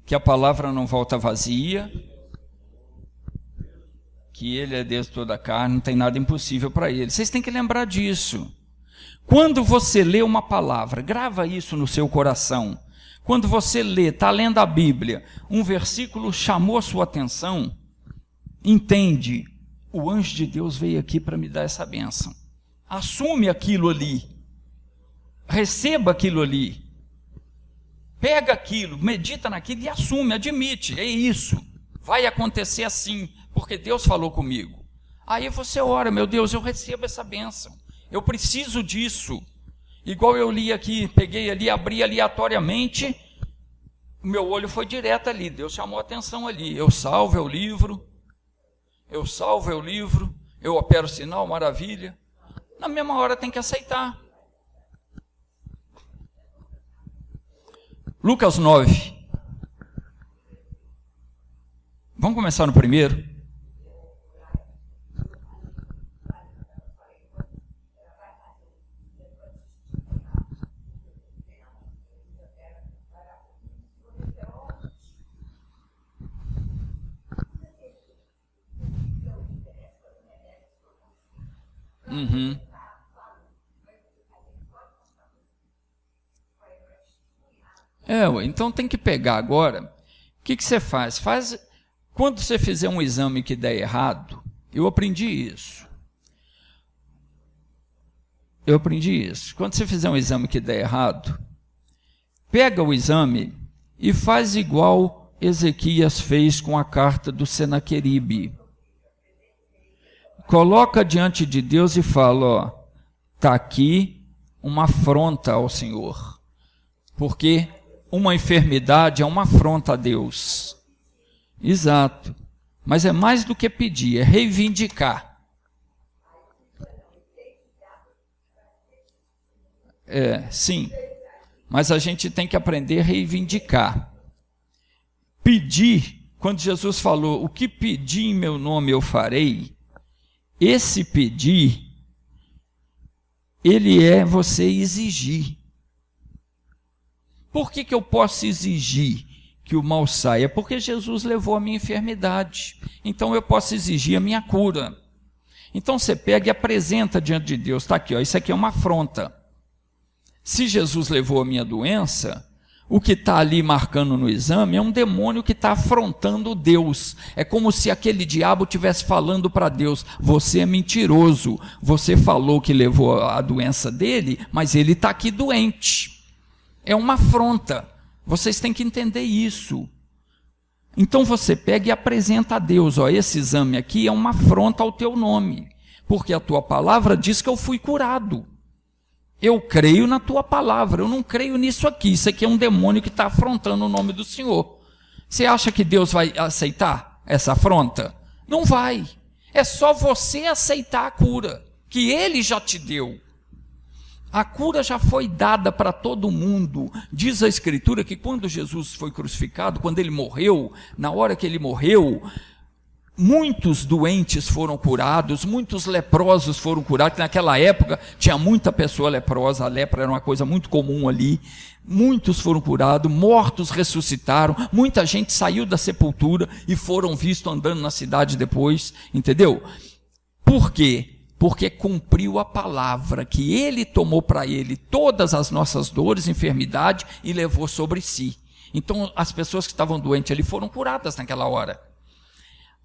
Que a palavra não volta vazia, que ele é Deus de toda a carne, não tem nada impossível para ele. Vocês têm que lembrar disso. Quando você lê uma palavra, grava isso no seu coração. Quando você lê, está lendo a Bíblia, um versículo chamou a sua atenção, entende, o anjo de Deus veio aqui para me dar essa bênção. Assume aquilo ali, receba aquilo ali, pega aquilo, medita naquilo e assume, admite, é isso, vai acontecer assim, porque Deus falou comigo. Aí você ora, meu Deus, eu recebo essa bênção, eu preciso disso. Igual eu li aqui, peguei ali, abri aleatoriamente, o meu olho foi direto ali, Deus chamou a atenção ali, eu salvo, eu livro, eu opero sinal, maravilha. Na mesma hora tem que aceitar. Lucas 9. Vamos começar no primeiro? Então tem que pegar agora. O que você faz? Quando você fizer um exame que der errado, eu aprendi isso. Quando você fizer um exame que der errado, pega o exame e faz igual Ezequias fez com a carta do Senaqueribe. Coloca diante de Deus e fala, ó, está aqui uma afronta ao Senhor, porque uma enfermidade é uma afronta a Deus. Exato. Mas é mais do que pedir, é reivindicar. Sim. Mas a gente tem que aprender a reivindicar. Pedir, quando Jesus falou, o que pedir em meu nome eu farei, esse pedir, ele é você exigir. Por que eu posso exigir que o mal saia? Porque Jesus levou a minha enfermidade. Então eu posso exigir a minha cura. Então você pega e apresenta diante de Deus. Está aqui, ó, isso aqui é uma afronta. Se Jesus levou a minha doença, o que está ali marcando no exame é um demônio que está afrontando Deus. É como se aquele diabo estivesse falando para Deus, você é mentiroso, você falou que levou a doença dele, mas ele está aqui doente. É uma afronta, vocês têm que entender isso. Então você pega e apresenta a Deus, ó, esse exame aqui é uma afronta ao teu nome, porque a tua palavra diz que eu fui curado. Eu creio na tua palavra, eu não creio nisso aqui, isso aqui é um demônio que está afrontando o nome do Senhor. Você acha que Deus vai aceitar essa afronta? Não vai, é só você aceitar a cura, que Ele já te deu. A cura já foi dada para todo mundo. Diz a Escritura que quando Jesus foi crucificado, quando ele morreu, na hora que ele morreu, muitos doentes foram curados, muitos leprosos foram curados. Naquela época tinha muita pessoa leprosa, a lepra era uma coisa muito comum ali. Muitos foram curados, mortos ressuscitaram, muita gente saiu da sepultura e foram vistos andando na cidade depois, entendeu? Por quê? Porque cumpriu a palavra, que ele tomou para ele todas as nossas dores, enfermidade e levou sobre si. Então as pessoas que estavam doentes ali foram curadas naquela hora.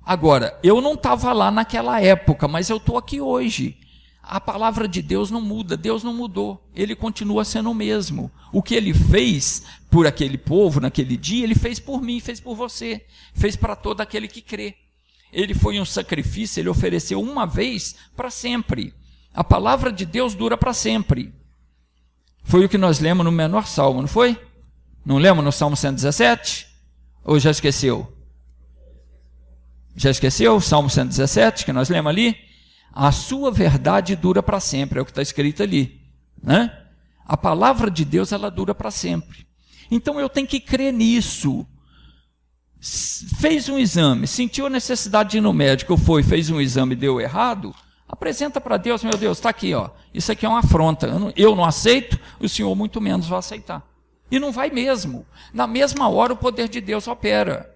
Agora, eu não estava lá naquela época, mas eu estou aqui hoje. A palavra de Deus não muda, Deus não mudou, ele continua sendo o mesmo. O que ele fez por aquele povo naquele dia, ele fez por mim, fez por você, fez para todo aquele que crê. ele foi um sacrifício, ele ofereceu uma vez para sempre. A palavra de Deus dura para sempre. Foi o que nós lemos no menor salmo, não foi? Não lemos no Salmo 117? Ou já esqueceu? Já esqueceu o Salmo 117, que nós lemos ali? A sua verdade dura para sempre, é o que está escrito ali, né? A palavra de Deus, ela dura para sempre. Então eu tenho que crer nisso. Fez um exame, sentiu a necessidade de ir no médico, fez um exame e deu errado, apresenta para Deus, meu Deus, está aqui, ó, isso aqui é uma afronta, eu não aceito, o Senhor muito menos vai aceitar. E não vai mesmo. Na mesma hora o poder de Deus opera.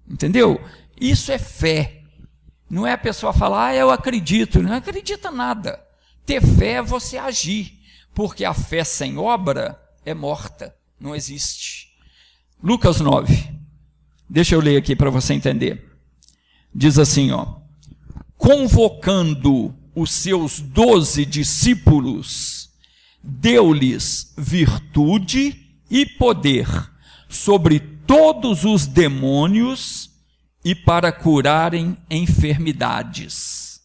Entendeu? Isso é fé. Não é a pessoa falar, eu acredito. Não acredita nada. Ter fé é você agir. Porque a fé sem obra é morta. Não existe. Lucas 9. Deixa eu ler aqui para você entender. Diz assim, ó. Convocando os seus 12 discípulos, deu-lhes virtude e poder sobre todos os demônios e para curarem enfermidades.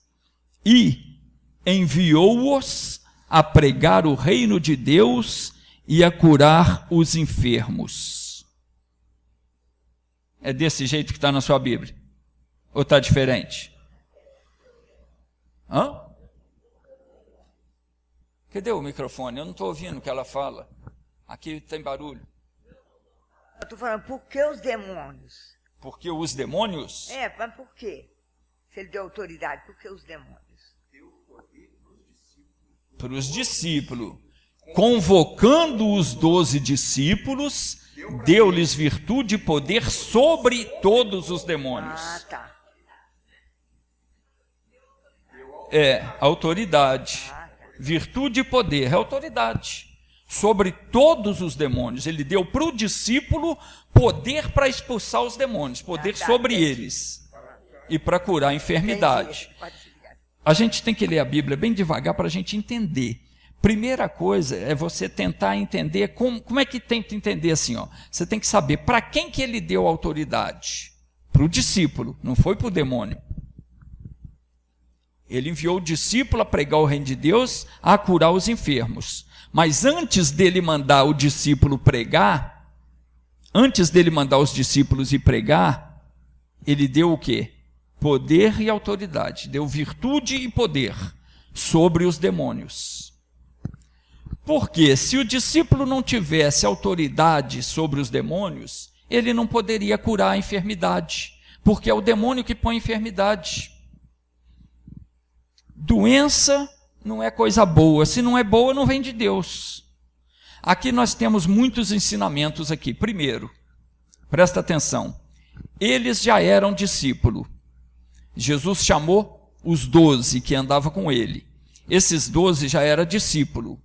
E enviou-os a pregar o reino de Deus e a curar os enfermos. É desse jeito que está na sua Bíblia? Ou está diferente? Hã? Cadê o microfone? Eu não estou ouvindo o que ela fala. Aqui tem barulho. Eu estou falando, por que os demônios? Porque os demônios? É, mas por quê? Se ele deu autoridade, por que os demônios? Para os discípulos. Convocando os 12 discípulos, deu-lhes virtude e poder sobre todos os demônios. Ah, tá. É, autoridade. Virtude e poder, é autoridade. Sobre todos os demônios. Ele deu para o discípulo poder para expulsar os demônios, poder sobre eles e para curar a enfermidade. A gente tem que ler a Bíblia bem devagar para a gente entender. Primeira coisa é você tentar entender, como é que tenta entender assim, ó? Você tem que saber para quem que ele deu autoridade. Para o discípulo, não foi para o demônio. Ele enviou o discípulo a pregar o reino de Deus, a curar os enfermos. Mas antes dele mandar o discípulo pregar, antes dele mandar os discípulos ir pregar, ele deu o quê? Poder e autoridade. Deu virtude e poder sobre os demônios. Porque se o discípulo não tivesse autoridade sobre os demônios, ele não poderia curar a enfermidade. Porque é o demônio que põe enfermidade. Doença não é coisa boa. Se não é boa, não vem de Deus. Aqui nós temos muitos ensinamentos aqui. Primeiro, presta atenção. Eles já eram discípulos. Jesus chamou os 12 que andavam com ele. Esses 12 já eram discípulo.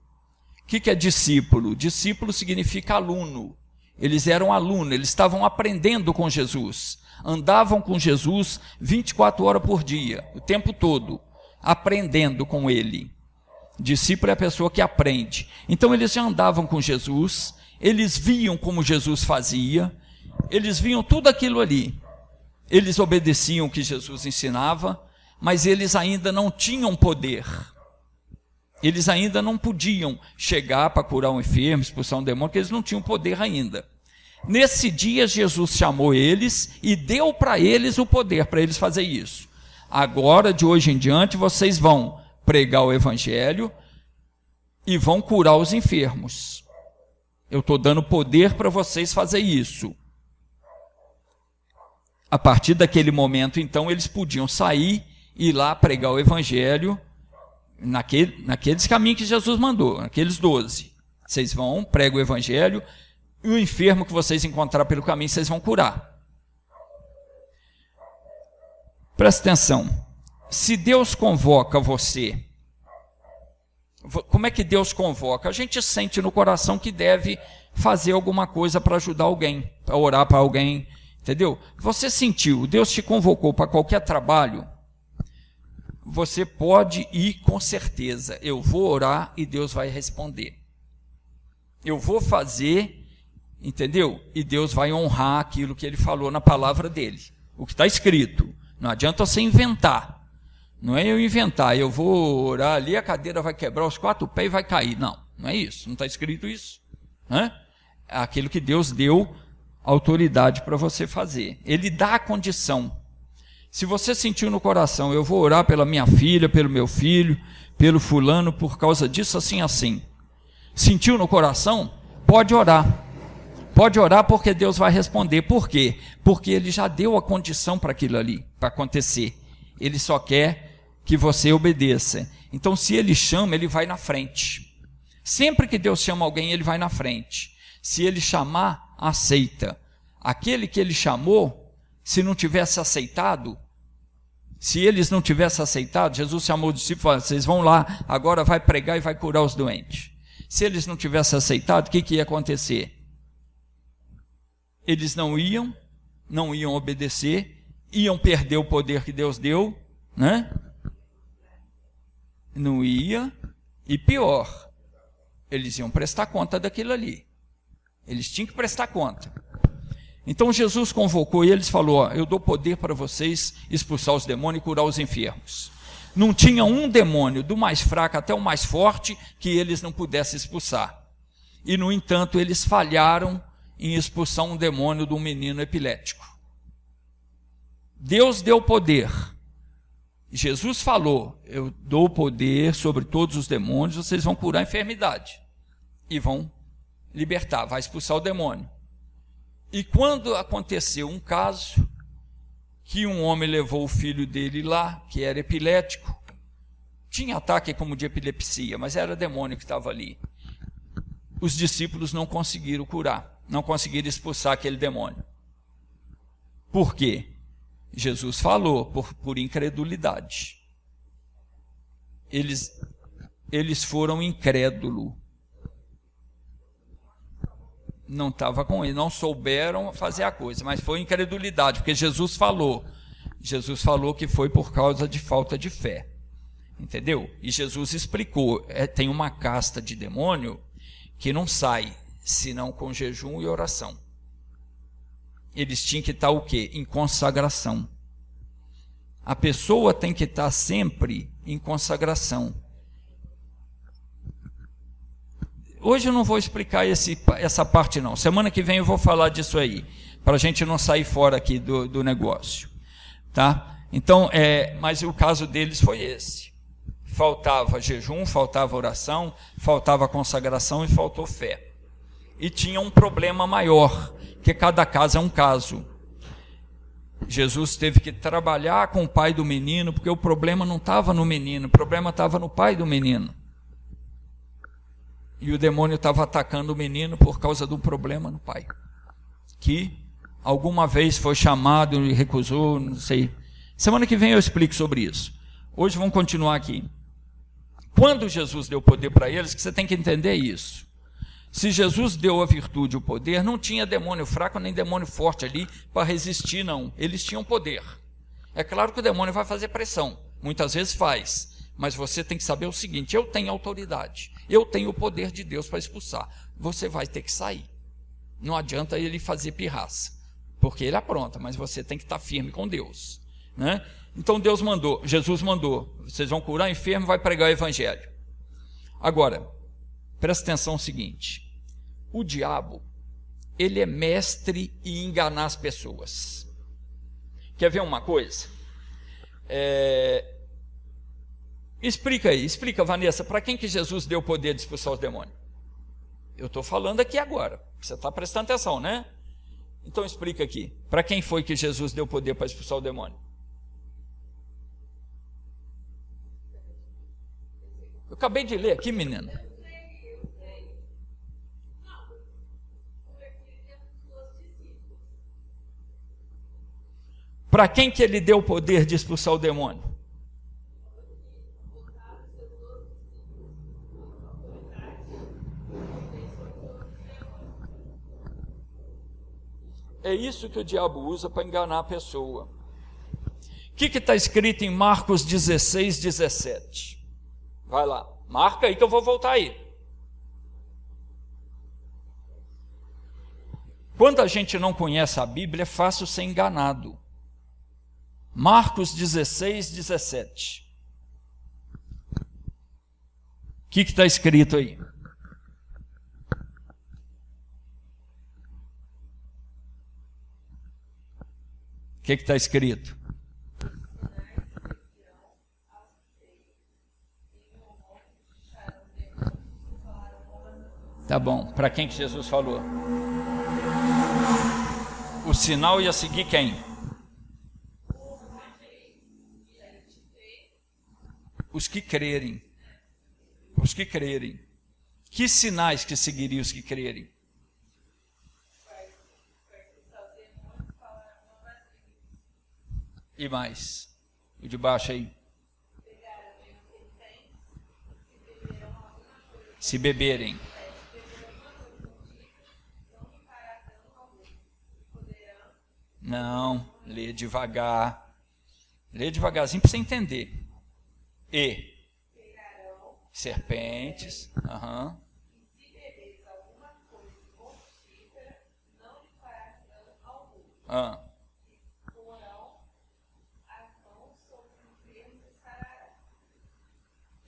O que é discípulo? Discípulo significa aluno. Eles eram alunos, eles estavam aprendendo com Jesus. Andavam com Jesus 24 horas por dia, o tempo todo. Aprendendo com ele. Discípulo é a pessoa que aprende. Então eles já andavam com Jesus, eles viam como Jesus fazia, eles viam tudo aquilo ali. Eles obedeciam o que Jesus ensinava, mas eles ainda não tinham poder. Eles ainda não podiam chegar para curar um enfermo, expulsar um demônio, porque eles não tinham poder ainda. Nesse dia Jesus chamou eles e deu para eles o poder para eles fazer isso. Agora, de hoje em diante, vocês vão pregar o evangelho e vão curar os enfermos. Eu estou dando poder para vocês fazer isso. A partir daquele momento, então, eles podiam sair e ir lá pregar o evangelho naqueles caminhos que Jesus mandou, naqueles 12. Vocês vão, pregam o evangelho e o enfermo que vocês encontrar pelo caminho, vocês vão curar. Presta atenção, se Deus convoca você, como é que Deus convoca? A gente sente no coração que deve fazer alguma coisa para ajudar alguém, para orar para alguém, entendeu? Você sentiu, Deus te convocou para qualquer trabalho, você pode ir com certeza, eu vou orar e Deus vai responder. Eu vou fazer, entendeu? E Deus vai honrar aquilo que Ele falou na palavra dele, o que está escrito. Não adianta você inventar. Não é eu inventar, eu vou orar ali, a cadeira vai quebrar os 4 pés e vai cair. Não, não é isso, não está escrito isso. É aquilo que Deus deu autoridade para você fazer. Ele dá a condição. Se você sentiu no coração, eu vou orar pela minha filha, pelo meu filho, pelo fulano, por causa disso, assim, assim. Sentiu no coração? Pode orar. Pode orar porque Deus vai responder. Por quê? Porque Ele já deu a condição para aquilo ali, para acontecer. Ele só quer que você obedeça. Então, se Ele chama, Ele vai na frente. Sempre que Deus chama alguém, Ele vai na frente. Se Ele chamar, aceita. Aquele que Ele chamou, se não tivesse aceitado, se eles não tivessem aceitado, Jesus chamou os discípulos e falou: vocês vão lá, agora vai pregar e vai curar os doentes. Se eles não tivessem aceitado, o que ia acontecer? Eles não iam obedecer, iam perder o poder que Deus deu, né? Não ia, e pior, eles iam prestar conta daquilo ali. Eles tinham que prestar conta. Então Jesus convocou e eles falou: ó, eu dou poder para vocês expulsar os demônios e curar os enfermos. Não tinha um demônio, do mais fraco até o mais forte, que eles não pudessem expulsar. E no entanto eles falharam em expulsar um demônio de um menino epilético. Deus deu poder. Jesus falou: eu dou poder sobre todos os demônios, vocês vão curar a enfermidade. E vão libertar, vai expulsar o demônio. E quando aconteceu um caso, que um homem levou o filho dele lá, que era epilético, tinha ataque como de epilepsia, mas era demônio que estava ali. Os discípulos não conseguiram curar, não conseguiram expulsar aquele demônio. Por quê? Jesus falou, por incredulidade. Eles foram incrédulos. Não estava com ele, não souberam fazer a coisa, mas foi incredulidade, porque Jesus falou que foi por causa de falta de fé, entendeu? E Jesus explicou, tem uma casta de demônio que não sai, senão com jejum e oração. Eles tinham que estar o quê? Em consagração. A pessoa tem que estar sempre em consagração. Hoje eu não vou explicar essa parte não. Semana que vem eu vou falar disso aí, para a gente não sair fora aqui do negócio. Tá? Então, mas o caso deles foi esse. Faltava jejum, faltava oração, faltava consagração e faltou fé. E tinha um problema maior, que cada caso é um caso. Jesus teve que trabalhar com o pai do menino, porque o problema não estava no menino, o problema estava no pai do menino. E o demônio estava atacando o menino por causa de um problema no pai, que alguma vez foi chamado e recusou, não sei. Semana que vem eu explico sobre isso. Hoje vamos continuar aqui. Quando Jesus deu poder para eles, que você tem que entender isso. Se Jesus deu a virtude, o poder, não tinha demônio fraco nem demônio forte ali para resistir, não. Eles tinham poder. É claro que o demônio vai fazer pressão, muitas vezes faz. Mas você tem que saber o seguinte: eu tenho autoridade, eu tenho o poder de Deus para expulsar. Você vai ter que sair. Não adianta ele fazer pirraça, porque ele apronta, mas você tem que estar firme com Deus, né? Então Jesus mandou, vocês vão curar enfermo, vai pregar o evangelho. Agora, presta atenção no seguinte: o diabo, ele é mestre em enganar as pessoas. Quer ver uma coisa? Explica, Vanessa, para quem que Jesus deu o poder de expulsar os demônios? Eu estou falando aqui agora, você está prestando atenção, né? Então explica aqui, para quem foi que Jesus deu o poder para expulsar o demônio? Eu acabei de ler aqui, menina. Para quem que ele deu o poder de expulsar o demônio? É isso que o diabo usa para enganar a pessoa. O que está escrito em Marcos 16, 17? Vai lá, marca aí que eu vou voltar aí. Quando a gente não conhece a Bíblia, é fácil ser enganado. Marcos 16, 17. O que está escrito aí? O que está escrito? Tá bom, para quem que Jesus falou? O sinal ia seguir quem? Os que crerem. Os que crerem. Que sinais que seguiriam os que crerem? E mais? O de baixo aí. Se beberem. Não, lê devagar. Lê devagarzinho para você entender. E serpentes. Aham.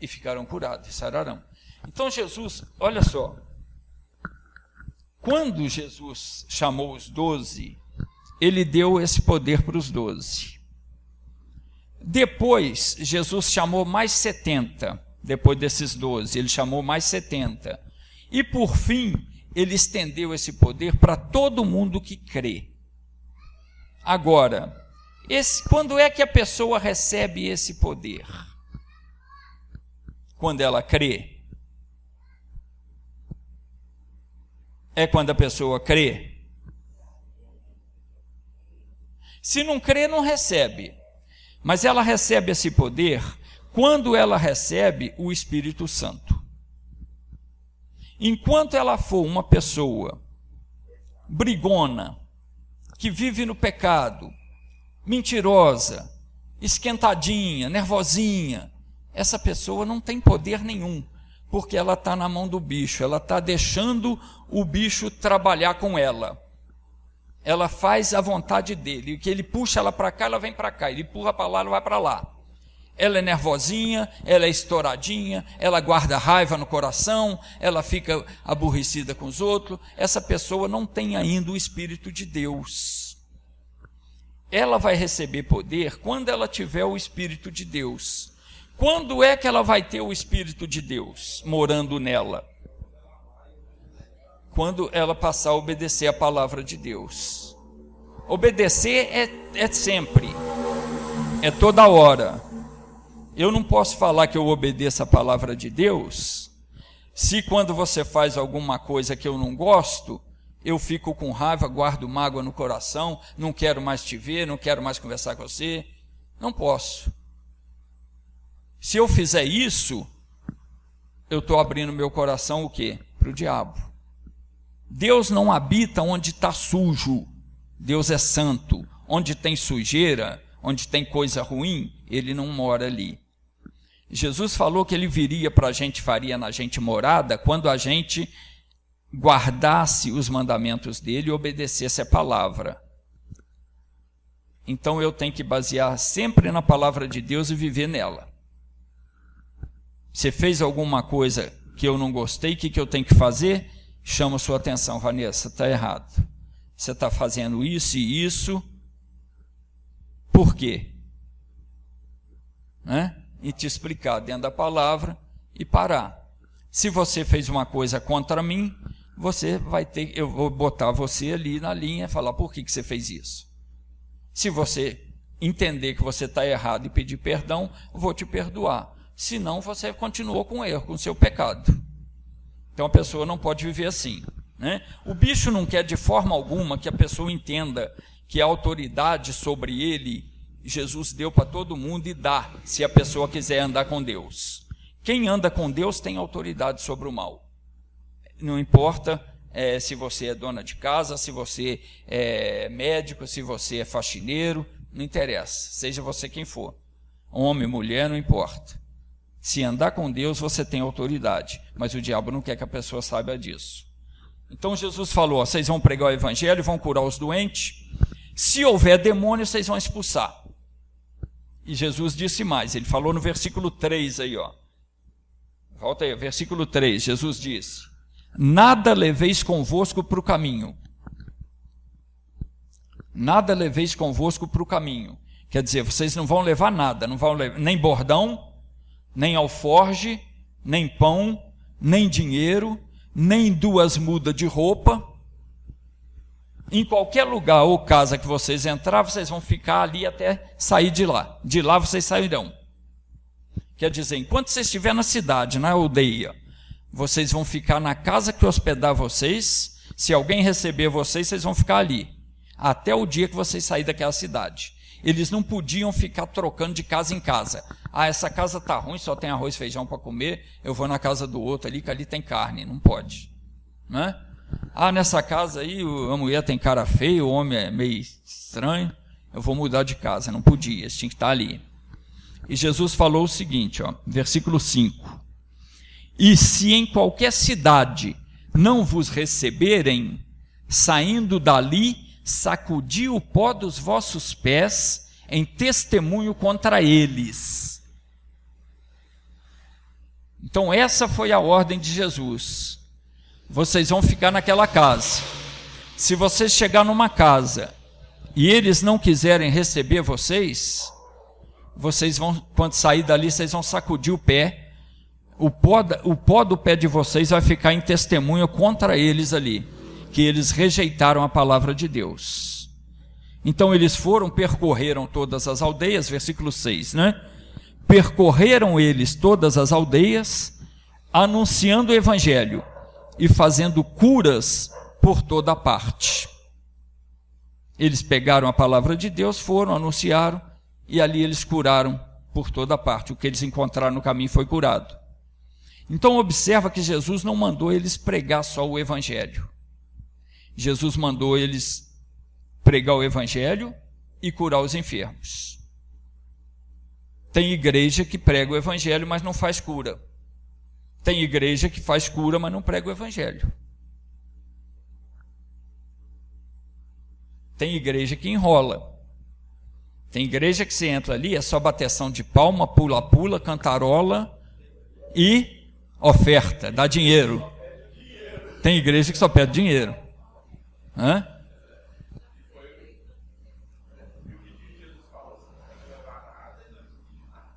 E ficarão curados, e sararão. Então Jesus, olha só. Quando Jesus chamou os 12, ele deu esse poder para os 12. Depois, Jesus chamou mais 70. Depois desses 12, ele chamou mais 70. E por fim, ele estendeu esse poder para todo mundo que crê. Agora, quando é que a pessoa recebe esse poder? Quando ela crê? É quando a pessoa crê? Se não crê, não recebe. Mas ela recebe esse poder quando ela recebe o Espírito Santo. Enquanto ela for uma pessoa brigona, que vive no pecado, mentirosa, esquentadinha, nervosinha, essa pessoa não tem poder nenhum, porque ela está na mão do bicho, ela está deixando o bicho trabalhar com ela. Ela faz a vontade dele, e que ele puxa ela para cá, ela vem para cá, ele empurra para lá, ela vai para lá. Ela é nervosinha, ela é estouradinha, ela guarda raiva no coração, ela fica aborrecida com os outros. Essa pessoa não tem ainda o Espírito de Deus. Ela vai receber poder quando ela tiver o Espírito de Deus. Quando é que ela vai ter o Espírito de Deus morando nela? Quando ela passar a obedecer a palavra de Deus. Obedecer é sempre, é toda hora. Eu não posso falar que eu obedeço a palavra de Deus, se quando você faz alguma coisa que eu não gosto, eu fico com raiva, guardo mágoa no coração, não quero mais te ver, não quero mais conversar com você. Não posso. Se eu fizer isso, eu estou abrindo meu coração o quê? Para o diabo. Deus não habita onde está sujo. Deus é santo. Onde tem sujeira, onde tem coisa ruim, ele não mora ali. Jesus falou que ele viria para a gente, faria na gente morada, quando a gente guardasse os mandamentos dele e obedecesse a palavra. Então eu tenho que basear sempre na palavra de Deus e viver nela. Você fez alguma coisa que eu não gostei, o que eu tenho que fazer? Chama sua atenção, Vanessa, está errado. Você está fazendo isso e isso. Por quê? E te explicar dentro da palavra e parar. Se você fez uma coisa contra mim, eu vou botar você ali na linha e falar por que você fez isso. Se você entender que você está errado e pedir perdão, eu vou te perdoar. Senão você continuou com o erro, com o seu pecado. Então a pessoa não pode viver assim. O bicho não quer de forma alguma que a pessoa entenda que a autoridade sobre ele Jesus deu para todo mundo e dá, se a pessoa quiser andar com Deus. Quem anda com Deus tem autoridade sobre o mal. Não importa se você é dona de casa, se você é médico, se você é faxineiro, não interessa, seja você quem for. Homem, mulher, não importa. Se andar com Deus, você tem autoridade, mas o diabo não quer que a pessoa saiba disso. Então Jesus falou, vocês vão pregar o evangelho, vão curar os doentes, se houver demônio, vocês vão expulsar. E Jesus disse mais, ele falou no versículo 3 aí, ó. Volta aí, versículo 3, Jesus disse: nada leveis convosco para o caminho. Nada leveis convosco para o caminho. Quer dizer, vocês não vão levar nada, não vão levar nem bordão, nem alforge, nem pão, nem dinheiro, nem 2 mudas de roupa. Em qualquer lugar ou casa que vocês entrar, vocês vão ficar ali até sair de lá. De lá vocês sairão. Quer dizer, enquanto você estiver na cidade, na aldeia, vocês vão ficar na casa que hospedar vocês. Se alguém receber vocês, vocês vão ficar ali, até o dia que vocês saírem daquela cidade. Eles não podiam ficar trocando de casa em casa. Ah, essa casa está ruim, só tem arroz e feijão para comer, eu vou na casa do outro ali, que ali tem carne. Não pode, né? Ah, nessa casa aí a mulher tem cara feia, o homem é meio estranho, eu vou mudar de casa. Não podia, eles tinham que estar ali. E Jesus falou o seguinte, ó, versículo 5: e se em qualquer cidade não vos receberem, saindo dali, sacudi o pó dos vossos pés em testemunho contra eles. Então essa foi a ordem de Jesus. Vocês vão ficar naquela casa. Se vocês chegar numa casa e eles não quiserem receber vocês, vocês vão, quando sair dali, vocês vão sacudir o pé. O pó do pé de vocês vai ficar em testemunho contra eles ali, que eles rejeitaram a palavra de Deus. Então eles foram, percorreram todas as aldeias, versículo 6, né? Percorreram eles todas as aldeias, anunciando o evangelho e fazendo curas por toda parte. Eles pegaram a palavra de Deus, foram, anunciaram, e ali eles curaram por toda parte. O que eles encontraram no caminho foi curado. Então observa que Jesus não mandou eles pregar só o evangelho. Jesus mandou eles pregar o evangelho e curar os enfermos. Tem igreja que prega o evangelho, mas não faz cura. Tem igreja que faz cura, mas não prega o evangelho. Tem igreja que enrola. Tem igreja que você entra ali, é só bateção de palma, pula-pula, cantarola e oferta, dá dinheiro. Tem igreja que só pede dinheiro. Hã?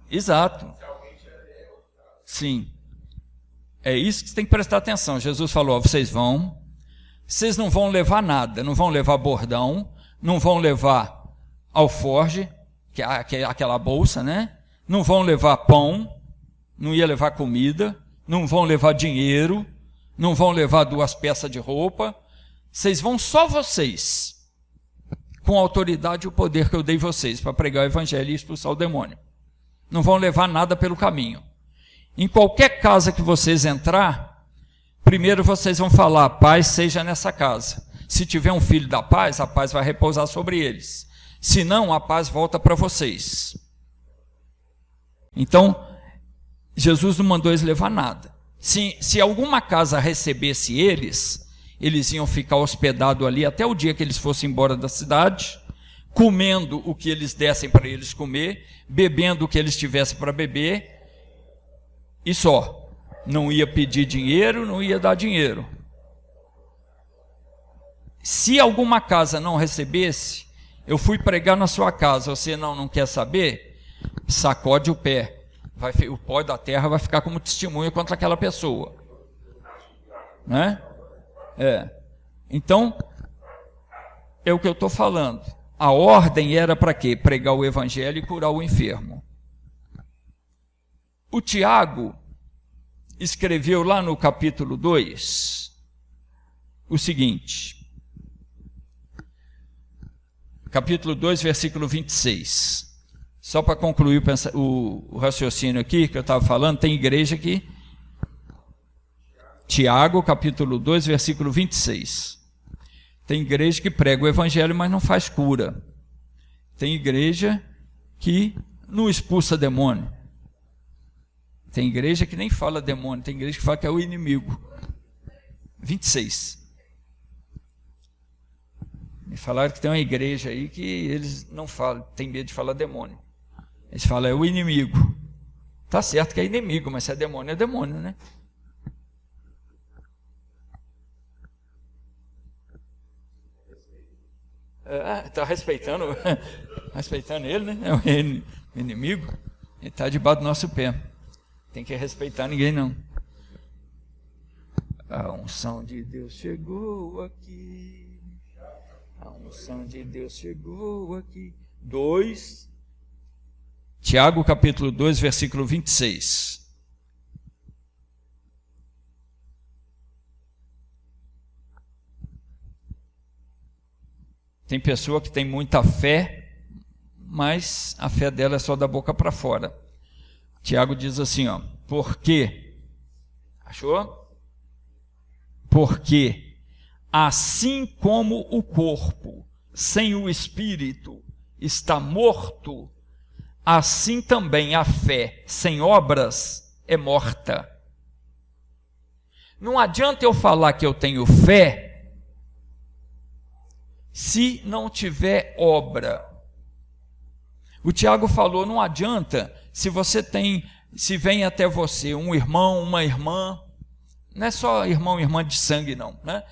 Exato. Sim. É isso que você tem que prestar atenção. Jesus falou, ó, vocês não vão levar nada, não vão levar bordão, não vão levar alforge, que é aquela bolsa, né? Não vão levar pão, não ia levar comida, não vão levar dinheiro, não vão levar 2 peças de roupa. Vocês vão só vocês, com a autoridade e o poder que eu dei vocês para pregar o evangelho e expulsar o demônio. Não vão levar nada pelo caminho. Em qualquer casa que vocês entrar, primeiro vocês vão falar, paz seja nessa casa. Se tiver um filho da paz, a paz vai repousar sobre eles. Se não, a paz volta para vocês. Então, Jesus não mandou eles levar nada. Se alguma casa recebesse eles iam ficar hospedados ali até o dia que eles fossem embora da cidade, comendo o que eles dessem para eles comer, bebendo o que eles tivessem para beber, e só. Não ia pedir dinheiro, não ia dar dinheiro. Se alguma casa não recebesse, eu fui pregar na sua casa, você não quer saber? Sacode o pé. O pó da terra vai ficar como testemunho contra aquela pessoa. Né? Então, é o que eu estou falando. A ordem era para quê? Pregar o evangelho e curar o enfermo. O Tiago escreveu lá no capítulo 2 o seguinte. Capítulo 2, versículo 26. Só para concluir o raciocínio aqui que eu estava falando, tem igreja que... Tiago, capítulo 2, versículo 26. Tem igreja que prega o evangelho, mas não faz cura. Tem igreja que não expulsa demônio. Tem igreja que nem fala demônio, tem igreja que fala que é o inimigo. 26. Me falaram que tem uma igreja aí que eles não falam, tem medo de falar demônio. Aí você fala, é o inimigo. Tá certo que é inimigo, mas se é demônio, né? Está respeitando ele, né? É o inimigo. Ele está debaixo do nosso pé. Tem que respeitar ninguém, não. A unção de Deus chegou aqui. A unção de Deus chegou aqui. 2. Tiago capítulo 2, versículo 26. Tem pessoa que tem muita fé, mas a fé dela é só da boca para fora. Tiago diz assim, ó, porque, achou? Porque assim como o corpo sem o espírito está morto, assim também a fé sem obras é morta. Não adianta eu falar que eu tenho fé se não tiver obra. O Tiago falou, não adianta se vem até você um irmão, uma irmã, não é só irmão e irmã de sangue não, né?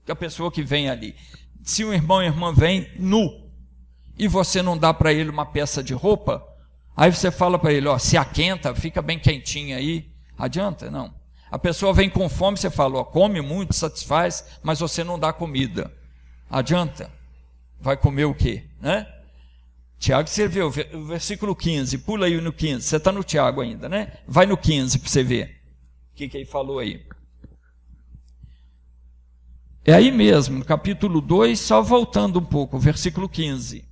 A pessoa que vem ali, se um irmão e irmã vem nu, e você não dá para ele uma peça de roupa, aí você fala para ele, ó, se aquenta, fica bem quentinho aí, adianta? Não. A pessoa vem com fome, você fala, ó, come muito, satisfaz, mas você não dá comida. Adianta? Vai comer o quê? Né? Tiago, você vê o versículo 15, pula aí no 15, você está no Tiago ainda, né? Vai no 15 para você ver o que ele falou aí. É aí mesmo, no capítulo 2, só voltando um pouco, versículo 15.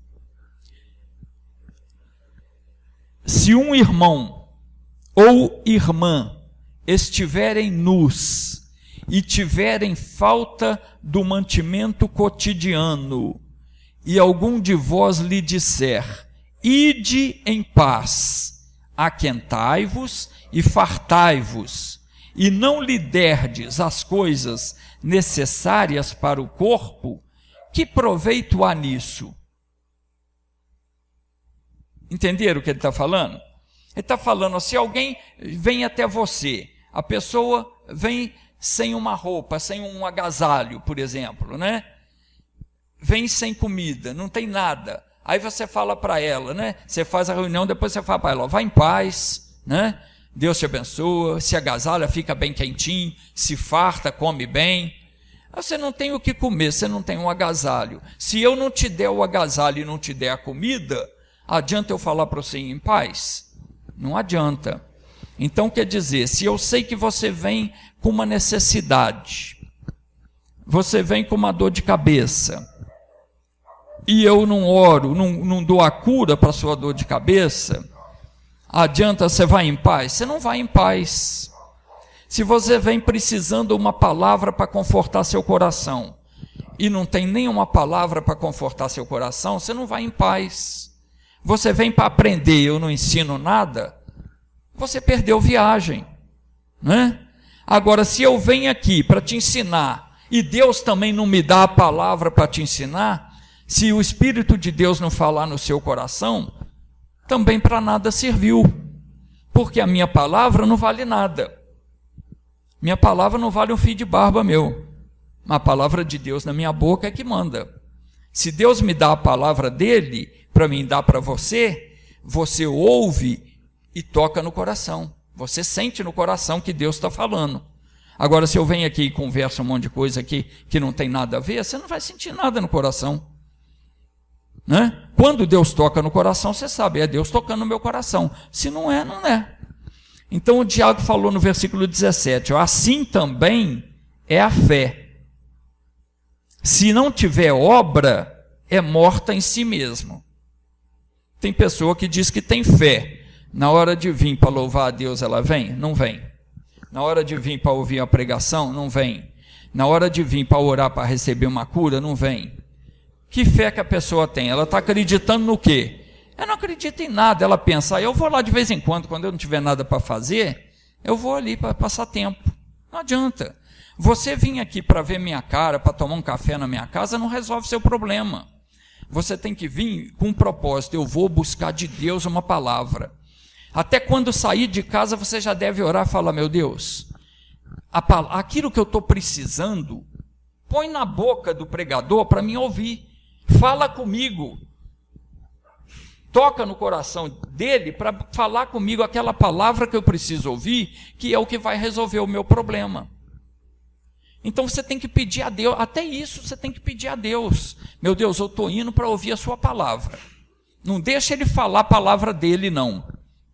Se um irmão ou irmã estiverem nus e tiverem falta do mantimento cotidiano, e algum de vós lhe disser, ide em paz, aquentai-vos e fartai-vos, e não lhe derdes as coisas necessárias para o corpo, que proveito há nisso? Entenderam o que ele está falando? Ele está falando, se alguém vem até você, a pessoa vem sem uma roupa, sem um agasalho, por exemplo, né? Vem sem comida, não tem nada. Aí você fala para ela, né? Você faz a reunião, depois você fala para ela, ó, vai em paz, né? Deus te abençoa, se agasalha, fica bem quentinho, se farta, come bem. Você não tem o que comer, você não tem um agasalho. Se eu não te der o agasalho e não te der a comida, adianta eu falar para você ir em paz? Não adianta. Então, quer dizer, se eu sei que você vem com uma necessidade, você vem com uma dor de cabeça, e eu não oro, não dou a cura para a sua dor de cabeça, adianta você vai em paz? Você não vai em paz. Se você vem precisando de uma palavra para confortar seu coração, e não tem nenhuma palavra para confortar seu coração, você não vai em paz. Você vem para aprender, eu não ensino nada, você perdeu viagem, né? Agora, se eu venho aqui para te ensinar, e Deus também não me dá a palavra para te ensinar, se o Espírito de Deus não falar no seu coração, também para nada serviu, porque a minha palavra não vale nada. Minha palavra não vale um fio de barba meu. A palavra de Deus na minha boca é que manda. Se Deus me dá a palavra dele, para mim dar para você, você ouve e toca no coração. Você sente no coração que Deus está falando. Agora, se eu venho aqui e converso um monte de coisa aqui que não tem nada a ver, você não vai sentir nada no coração, né? Quando Deus toca no coração, você sabe, é Deus tocando no meu coração. Se não é, não é. Então o Tiago falou no versículo 17, ó, assim também é a fé. Se não tiver obra, é morta em si mesmo. Tem pessoa que diz que tem fé. Na hora de vir para louvar a Deus, ela vem? Não vem. Na hora de vir para ouvir a pregação, não vem. Na hora de vir para orar para receber uma cura, não vem. Que fé que a pessoa tem? Ela está acreditando no quê? Ela não acredita em nada. Ela pensa, eu vou lá de vez em quando eu não tiver nada para fazer, eu vou ali para passar tempo. Não adianta. Você vir aqui para ver minha cara, para tomar um café na minha casa, não resolve seu problema. Você tem que vir com um propósito. Eu vou buscar de Deus uma palavra. Até quando sair de casa, você já deve orar e falar: meu Deus, aquilo que eu estou precisando, põe na boca do pregador para mim ouvir. Fala comigo. Toca no coração dele para falar comigo aquela palavra que eu preciso ouvir, que é o que vai resolver o meu problema. Então você tem que pedir a Deus, até isso você tem que pedir a Deus. Meu Deus, eu estou indo para ouvir a sua palavra. Não deixa ele falar a palavra dele, não.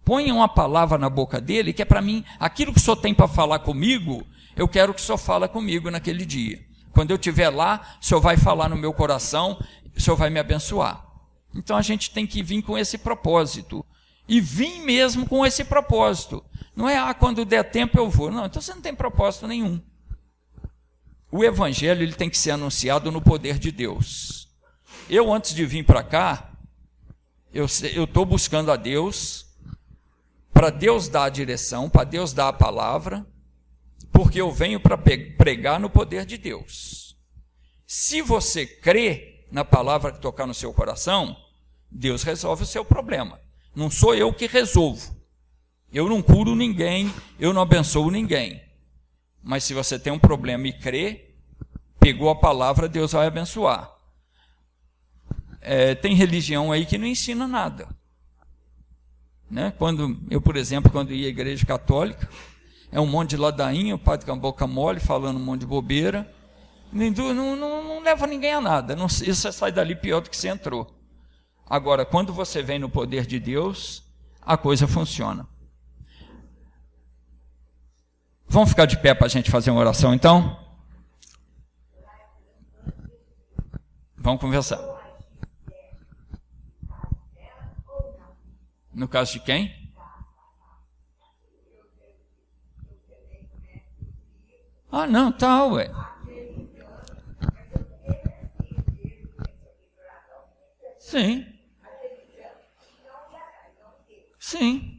Põe uma palavra na boca dele, que é para mim, aquilo que o Senhor tem para falar comigo, eu quero que o Senhor fale comigo naquele dia. Quando eu estiver lá, o Senhor vai falar no meu coração, o Senhor vai me abençoar. Então a gente tem que vir com esse propósito. E vir mesmo com esse propósito. Não é, quando der tempo eu vou. Não, então você não tem propósito nenhum. O evangelho ele tem que ser anunciado no poder de Deus. Eu, antes de vir para cá, eu estou buscando a Deus, para Deus dar a direção, para Deus dar a palavra, porque eu venho para pregar no poder de Deus. Se você crê na palavra que tocar no seu coração, Deus resolve o seu problema. Não sou eu que resolvo. Eu não curo ninguém, eu não abençoo ninguém. Mas se você tem um problema e crê, pegou a palavra, Deus vai abençoar. Tem religião aí que não ensina nada. Né? Por exemplo, quando ia à igreja católica, é um monte de ladainha, o padre com a boca mole, falando um monte de bobeira, não leva ninguém a nada. Você sai dali pior do que você entrou. Agora, quando você vem no poder de Deus, a coisa funciona. Vamos ficar de pé para a gente fazer uma oração, então? Vamos conversar. No caso de quem? Ah, não, tá, ué. Sim. Sim.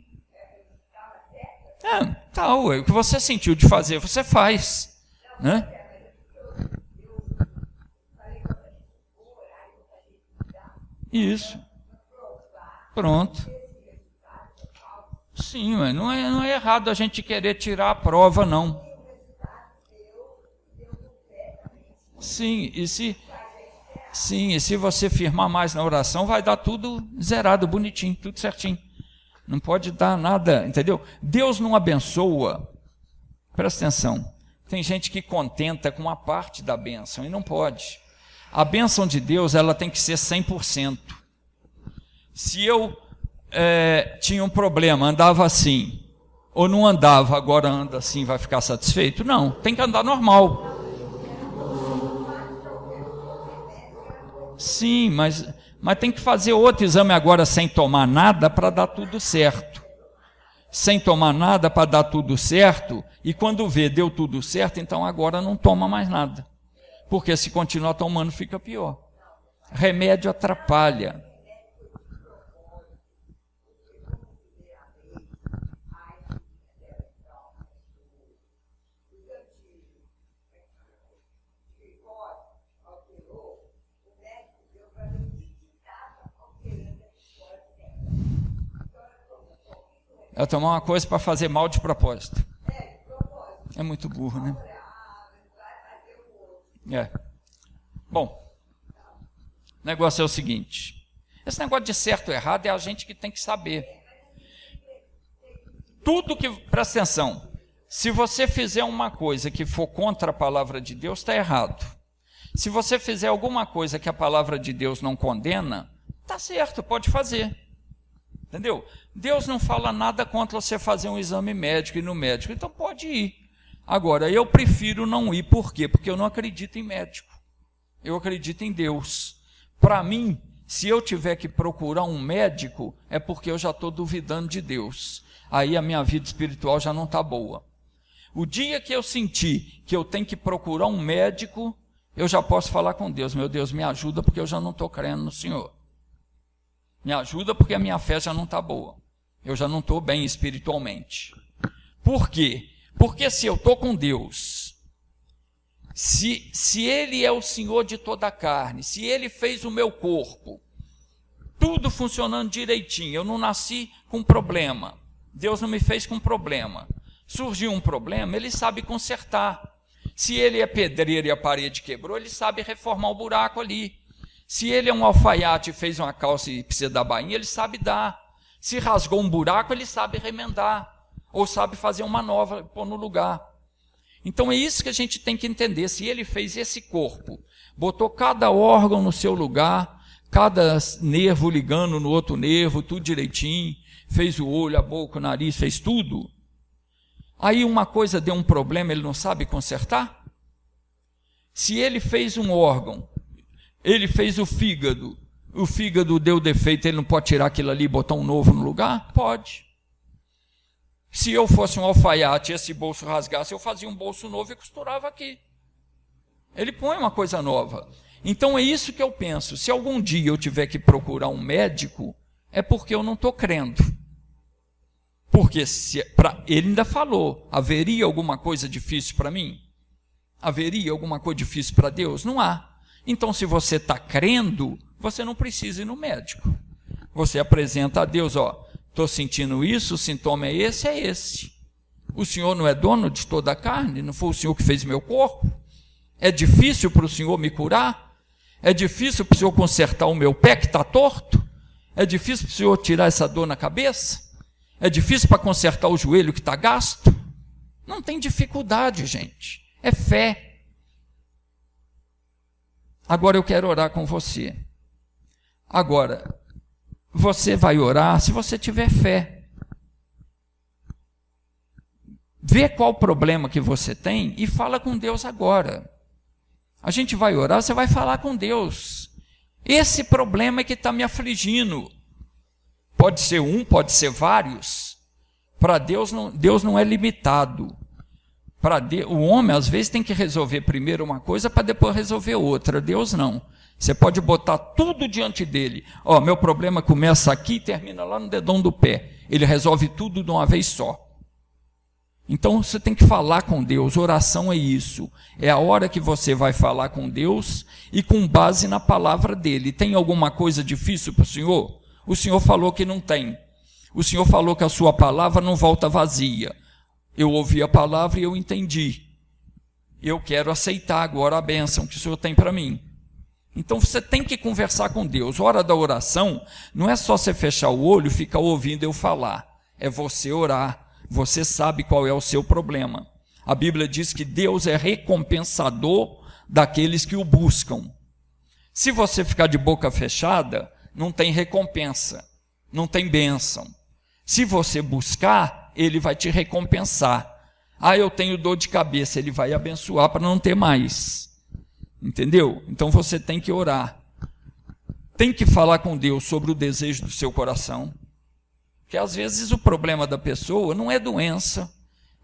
Tá, ué. O que você sentiu de fazer, você faz. Né? Isso. Pronto. Sim, mas não é errado a gente querer tirar a prova, não. Sim, e se você firmar mais na oração, vai dar tudo zerado, bonitinho, tudo certinho. Não pode dar nada, entendeu? Deus não abençoa. Presta atenção. Tem gente que contenta com uma parte da bênção e não pode. A bênção de Deus, ela tem que ser 100%. Se eu tinha um problema, andava assim, ou não andava, agora anda assim, vai ficar satisfeito? Não, tem que andar normal. Sim, mas tem que fazer outro exame agora sem tomar nada para dar tudo certo. Sem tomar nada para dar tudo certo, e quando vê, deu tudo certo, então agora não toma mais nada. Porque se continuar tomando, fica pior. Remédio atrapalha. É tomar uma coisa para fazer mal de propósito. É muito burro, né? Bom, o negócio é o seguinte. Esse negócio de certo ou errado é a gente que tem que saber. Tudo que... Presta atenção. Se você fizer uma coisa que for contra a palavra de Deus, está errado. Se você fizer alguma coisa que a palavra de Deus não condena, está certo, pode fazer. Entendeu? Deus não fala nada contra você fazer um exame médico e ir no médico, então pode ir. Agora, eu prefiro não ir, por quê? Porque eu não acredito em médico. Eu acredito em Deus. Para mim, se eu tiver que procurar um médico, é porque eu já estou duvidando de Deus. Aí a minha vida espiritual já não está boa. O dia que eu sentir que eu tenho que procurar um médico, eu já posso falar com Deus. Meu Deus, me ajuda, porque eu já não estou crendo no Senhor. Me ajuda porque a minha fé já não está boa. Eu já não estou bem espiritualmente. Por quê? Porque se eu estou com Deus Se Ele é o Senhor de toda a carne, se Ele fez o meu corpo, tudo funcionando direitinho, eu não nasci com problema, Deus não me fez com problema. Surgiu um problema, Ele sabe consertar. Se Ele é pedreiro e a parede quebrou, Ele sabe reformar o buraco ali. Se Ele é um alfaiate e fez uma calça e precisa dar bainha, Ele sabe dar. Se rasgou um buraco, Ele sabe remendar. Ou sabe fazer uma nova, pôr no lugar. Então é isso que a gente tem que entender. Se Ele fez esse corpo, botou cada órgão no seu lugar, cada nervo ligando no outro nervo, tudo direitinho, fez o olho, a boca, o nariz, fez tudo. Aí uma coisa deu um problema, Ele não sabe consertar? Se Ele fez um órgão, Ele fez o fígado deu defeito, Ele não pode tirar aquilo ali e botar um novo no lugar? Pode. Se eu fosse um alfaiate e esse bolso rasgasse, eu fazia um bolso novo e costurava aqui. Ele põe uma coisa nova. Então é isso que eu penso. Se algum dia eu tiver que procurar um médico, é porque eu não estou crendo. Porque ele ainda falou, haveria alguma coisa difícil para mim? Haveria alguma coisa difícil para Deus? Não há. Então se você está crendo, você não precisa ir no médico. Você apresenta a Deus, estou sentindo isso, o sintoma é esse. O Senhor não é dono de toda a carne? Não foi o Senhor que fez meu corpo? É difícil para o Senhor me curar? É difícil para o Senhor consertar o meu pé que está torto? É difícil para o Senhor tirar essa dor na cabeça? É difícil para consertar o joelho que está gasto? Não tem dificuldade, gente. É fé. Agora eu quero orar com você. Agora, você vai orar se você tiver fé. Vê qual o problema que você tem e fala com Deus agora. A gente vai orar, você vai falar com Deus. Esse problema é que está me afligindo. Pode ser um, pode ser vários. Para Deus não é limitado. O homem às vezes tem que resolver primeiro uma coisa para depois resolver outra. Deus não. Você pode botar tudo diante dele. Meu problema começa aqui e termina lá no dedão do pé. Ele resolve tudo de uma vez só. Então você tem que falar com Deus. Oração é isso. É a hora que você vai falar com Deus e com base na palavra dele. Tem alguma coisa difícil para o Senhor? O Senhor falou que não tem. O Senhor falou que a sua palavra não volta vazia. Eu ouvi a palavra e eu entendi. Eu quero aceitar agora a bênção que o Senhor tem para mim. Então você tem que conversar com Deus. Hora da oração não é só você fechar o olho e ficar ouvindo eu falar. É você orar. Você sabe qual é o seu problema. A Bíblia diz que Deus é recompensador daqueles que o buscam. Se você ficar de boca fechada, não tem recompensa, não tem bênção. Se você buscar, Ele vai te recompensar. Eu tenho dor de cabeça, Ele vai abençoar para não ter mais. Entendeu? Então você tem que orar. Tem que falar com Deus sobre o desejo do seu coração. Porque às vezes o problema da pessoa não é doença,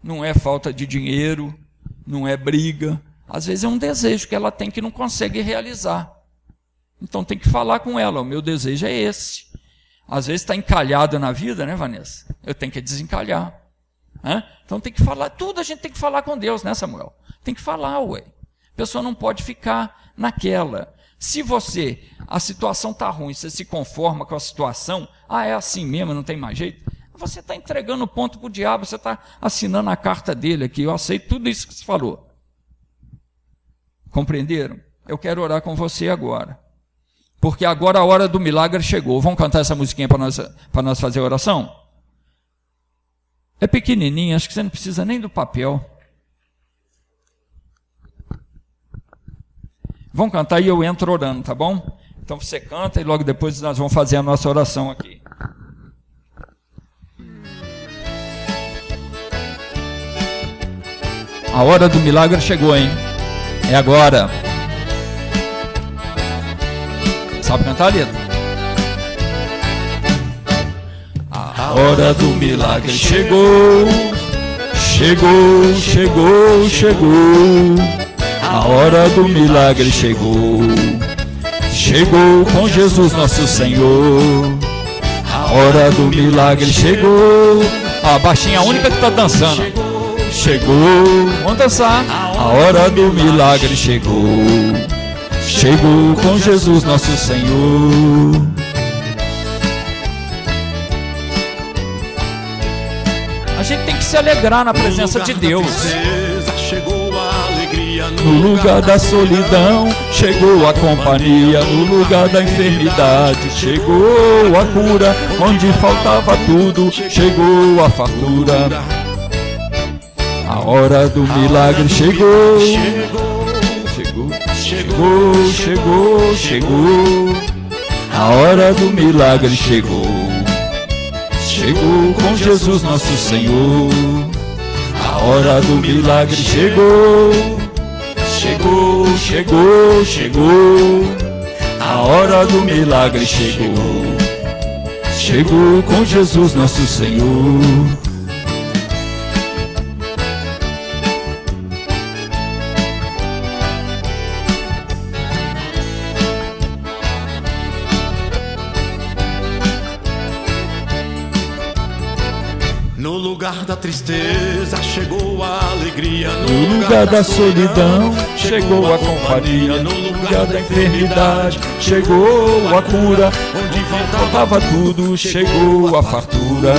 não é falta de dinheiro, não é briga. Às vezes é um desejo que ela tem que não consegue realizar. Então tem que falar com ela, o meu desejo é esse. Às vezes está encalhada na vida, né, Vanessa? Eu tenho que desencalhar. Então tem que falar, tudo a gente tem que falar com Deus, né, Samuel? Tem que falar, A pessoa não pode ficar naquela. Se a situação está ruim, você se conforma com a situação, é assim mesmo, não tem mais jeito, você está entregando o ponto para o diabo, você está assinando a carta dele aqui, eu aceito tudo isso que você falou. Compreenderam? Eu quero orar com você agora. Porque agora a hora do milagre chegou. Vamos cantar essa musiquinha para nós fazer a oração? É pequenininha, acho que você não precisa nem do papel. Vamos cantar e eu entro orando, tá bom? Então você canta e logo depois nós vamos fazer a nossa oração aqui. A hora do milagre chegou, hein? É agora. Sabe cantar, Lito? A hora do milagre chegou. Chegou, chegou, chegou. A hora do milagre chegou. Chegou com Jesus nosso Senhor. A hora do milagre chegou. A baixinha única que está dançando. chegou. Vamos dançar. A hora do milagre chegou. Chegou com Jesus nosso Senhor. A gente tem que se alegrar na presença de Deus. No lugar da solidão, chegou a companhia. No lugar da enfermidade, chegou a cura. Onde faltava tudo, chegou a fartura. A hora do milagre chegou. Chegou. A hora do milagre chegou. Chegou com Jesus nosso Senhor. A hora do milagre chegou. Chegou. A hora do milagre chegou. Chegou com Jesus nosso Senhor. No lugar da tristeza chegou a alegria. No lugar da solidão chegou a companhia. No lugar da enfermidade chegou a cura. Onde faltava tudo chegou a fartura.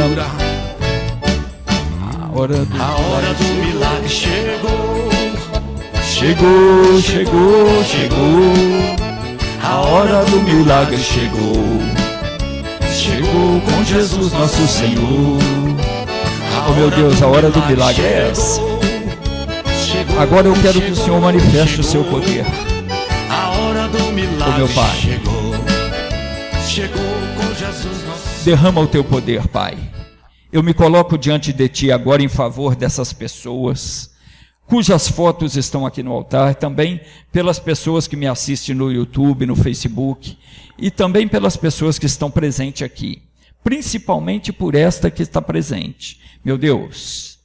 A hora do milagre chegou. A hora do milagre chegou. Chegou com Jesus nosso Senhor. Oh meu Deus, a hora do milagre é essa. Agora eu quero que o Senhor manifeste o seu poder. Oh meu Pai, derrama o teu poder, Pai. Eu me coloco diante de Ti agora em favor dessas pessoas, cujas fotos estão aqui no altar, também pelas pessoas que me assistem no YouTube, no Facebook, e também pelas pessoas que estão presentes aqui, principalmente por esta que está presente. Meu Deus,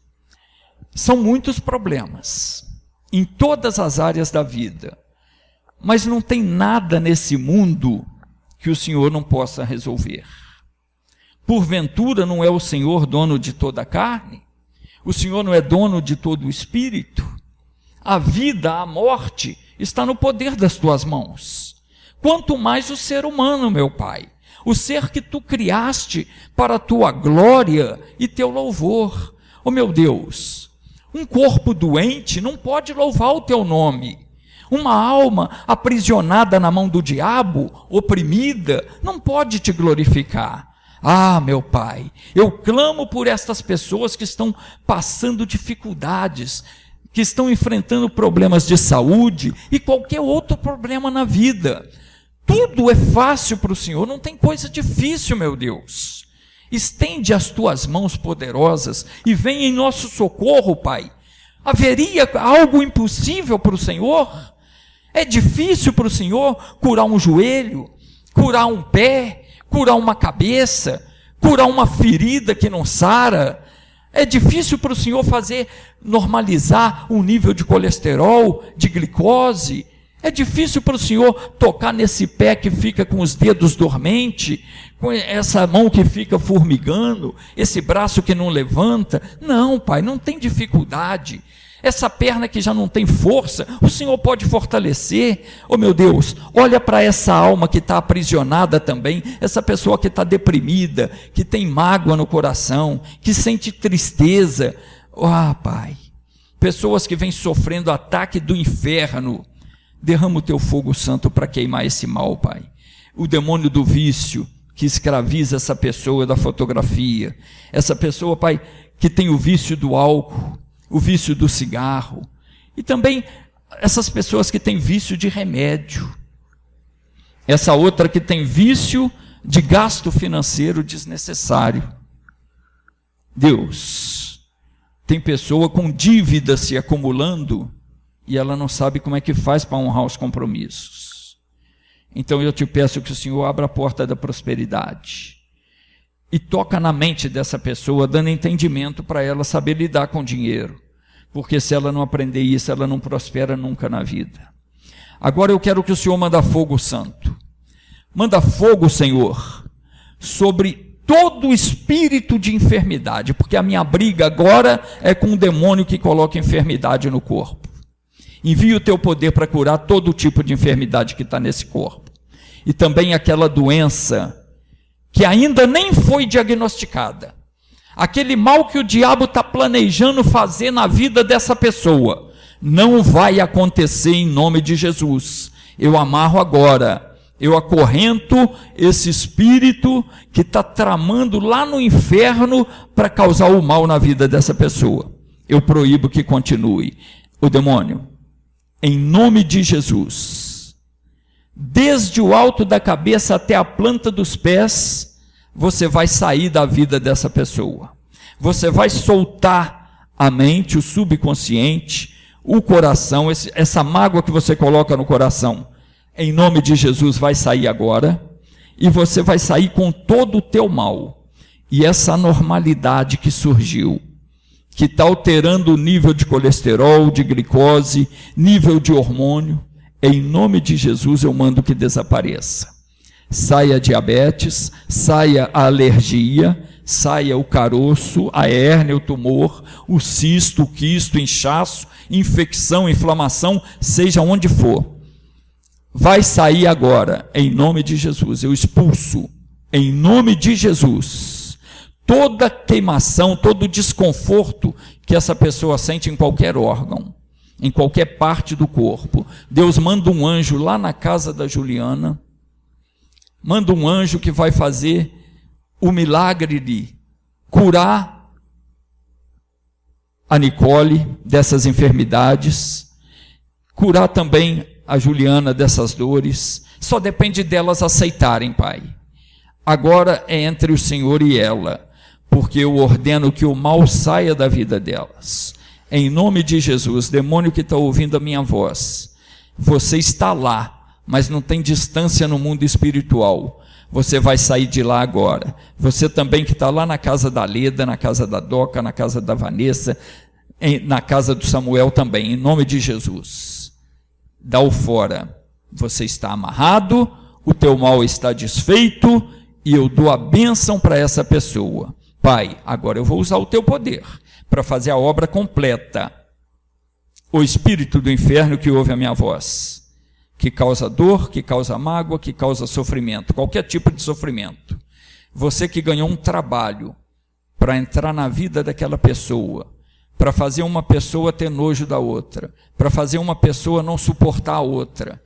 são muitos problemas em todas as áreas da vida, mas não tem nada nesse mundo que o Senhor não possa resolver. Porventura não é o Senhor dono de toda a carne? O Senhor não é dono de todo o espírito? A vida, a morte está no poder das tuas mãos. Quanto mais o ser humano, meu Pai, o ser que tu criaste para a tua glória e teu louvor. Oh meu Deus, um corpo doente não pode louvar o teu nome. Uma alma aprisionada na mão do diabo, oprimida, não pode te glorificar. Ah, meu Pai, eu clamo por estas pessoas que estão passando dificuldades, que estão enfrentando problemas de saúde e qualquer outro problema na vida. Tudo é fácil para o Senhor, não tem coisa difícil, meu Deus. Estende as tuas mãos poderosas e vem em nosso socorro, Pai. Haveria algo impossível para o Senhor? É difícil para o Senhor curar um joelho, curar um pé, curar uma cabeça, curar uma ferida que não sara? É difícil para o Senhor normalizar o nível de colesterol, de glicose? É difícil para o Senhor tocar nesse pé que fica com os dedos dormentes, com essa mão que fica formigando, esse braço que não levanta? Não, Pai, não tem dificuldade. Essa perna que já não tem força, o Senhor pode fortalecer. Oh meu Deus, olha para essa alma que está aprisionada também, essa pessoa que está deprimida, que tem mágoa no coração, que sente tristeza. Ah, Pai, pessoas que vêm sofrendo ataque do inferno, derrama o teu fogo santo para queimar esse mal, Pai. O demônio do vício que escraviza essa pessoa da fotografia, essa pessoa, Pai, que tem o vício do álcool, o vício do cigarro, e também essas pessoas que têm vício de remédio, essa outra que tem vício de gasto financeiro desnecessário. Deus, tem pessoa com dívida se acumulando e ela não sabe como é que faz para honrar os compromissos. Então eu te peço que o Senhor abra a porta da prosperidade e toca na mente dessa pessoa, dando entendimento para ela saber lidar com dinheiro, porque se ela não aprender isso, ela não prospera nunca na vida. Agora eu quero que o Senhor manda fogo santo, manda fogo, Senhor, sobre todo espírito de enfermidade, porque a minha briga agora é com o demônio que coloca enfermidade no corpo. Envia o teu poder para curar todo tipo de enfermidade que está nesse corpo. E também aquela doença que ainda nem foi diagnosticada. Aquele mal que o diabo está planejando fazer na vida dessa pessoa. Não vai acontecer em nome de Jesus. Eu amarro agora. Eu acorrento esse espírito que está tramando lá no inferno para causar o mal na vida dessa pessoa. Eu proíbo que continue. O demônio, em nome de Jesus, desde o alto da cabeça até a planta dos pés, você vai sair da vida dessa pessoa. Você vai soltar a mente, o subconsciente, o coração, essa mágoa que você coloca no coração. Em nome de Jesus vai sair agora, e você vai sair com todo o teu mal. E essa anormalidade que surgiu, que está alterando o nível de colesterol, de glicose, nível de hormônio, em nome de Jesus eu mando que desapareça. Saia a diabetes, saia a alergia, saia o caroço, a hérnia, o tumor, o cisto, o quisto, o inchaço, infecção, inflamação, seja onde for. Vai sair agora, em nome de Jesus. Eu expulso, em nome de Jesus, toda queimação, todo desconforto que essa pessoa sente em qualquer órgão, em qualquer parte do corpo. Deus manda um anjo lá na casa da Juliana, manda um anjo que vai fazer o milagre de curar a Nicole dessas enfermidades, curar também a Juliana dessas dores. Só depende delas aceitarem, Pai. Agora é entre o Senhor e ela, porque eu ordeno que o mal saia da vida delas. Em nome de Jesus, demônio que está ouvindo a minha voz, você está lá, mas não tem distância no mundo espiritual. Você vai sair de lá agora. Você também que está lá na casa da Leda, na casa da Doca, na casa da Vanessa, na casa do Samuel também, em nome de Jesus. Dá-o fora. Você está amarrado, o teu mal está desfeito, e eu dou a bênção para essa pessoa. Pai, agora eu vou usar o teu poder para fazer a obra completa. O espírito do inferno que ouve a minha voz, que causa dor, que causa mágoa, que causa sofrimento, qualquer tipo de sofrimento. Você que ganhou um trabalho para entrar na vida daquela pessoa, para fazer uma pessoa ter nojo da outra, para fazer uma pessoa não suportar a outra.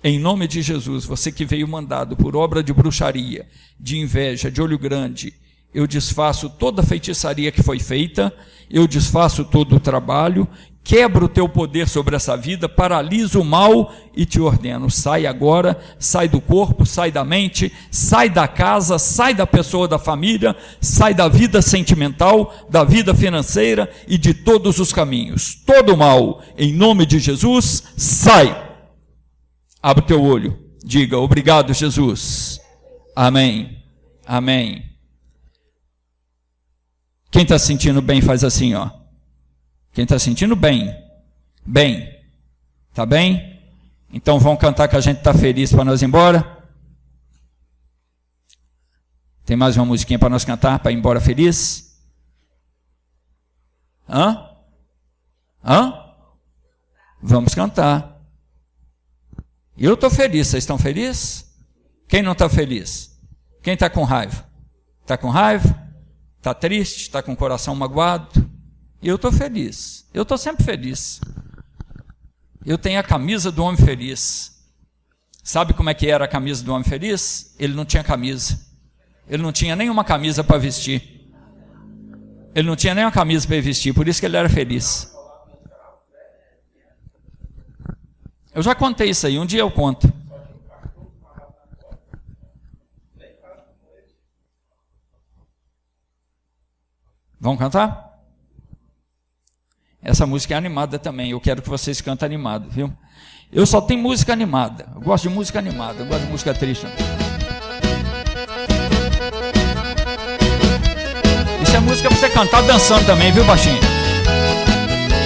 Em nome de Jesus, você que veio mandado por obra de bruxaria, de inveja, de olho grande, eu desfaço toda a feitiçaria que foi feita, eu desfaço todo o trabalho, quebro o teu poder sobre essa vida, paraliso o mal e te ordeno, sai agora, sai do corpo, sai da mente, sai da casa, sai da pessoa da família, sai da vida sentimental, da vida financeira e de todos os caminhos. Todo o mal, em nome de Jesus, sai. Abre o teu olho, diga, obrigado Jesus. Amém, amém. Quem está sentindo bem faz assim, ó. Quem está sentindo bem, bem, tá bem? Então vamos cantar que a gente está feliz para nós ir embora. Tem mais uma musiquinha para nós cantar, para ir embora feliz? Hã? Vamos cantar. Eu estou feliz, vocês estão felizes? Quem não está feliz? Quem está com raiva? Está com raiva? Está triste? Está com o coração magoado? Eu estou feliz, eu estou sempre feliz. Eu tenho a camisa do homem feliz. Sabe como é que era a camisa do homem feliz? Ele não tinha camisa. Ele não tinha nenhuma camisa para vestir. Ele não tinha nenhuma camisa para vestir, por isso que ele era feliz. Eu já contei isso aí, um dia eu conto. Vamos cantar? Essa música é animada também, eu quero que vocês cantem animado, viu? Eu só tenho música animada, eu gosto de música animada, eu gosto de música triste. Isso é música para você cantar dançando também, viu, baixinho?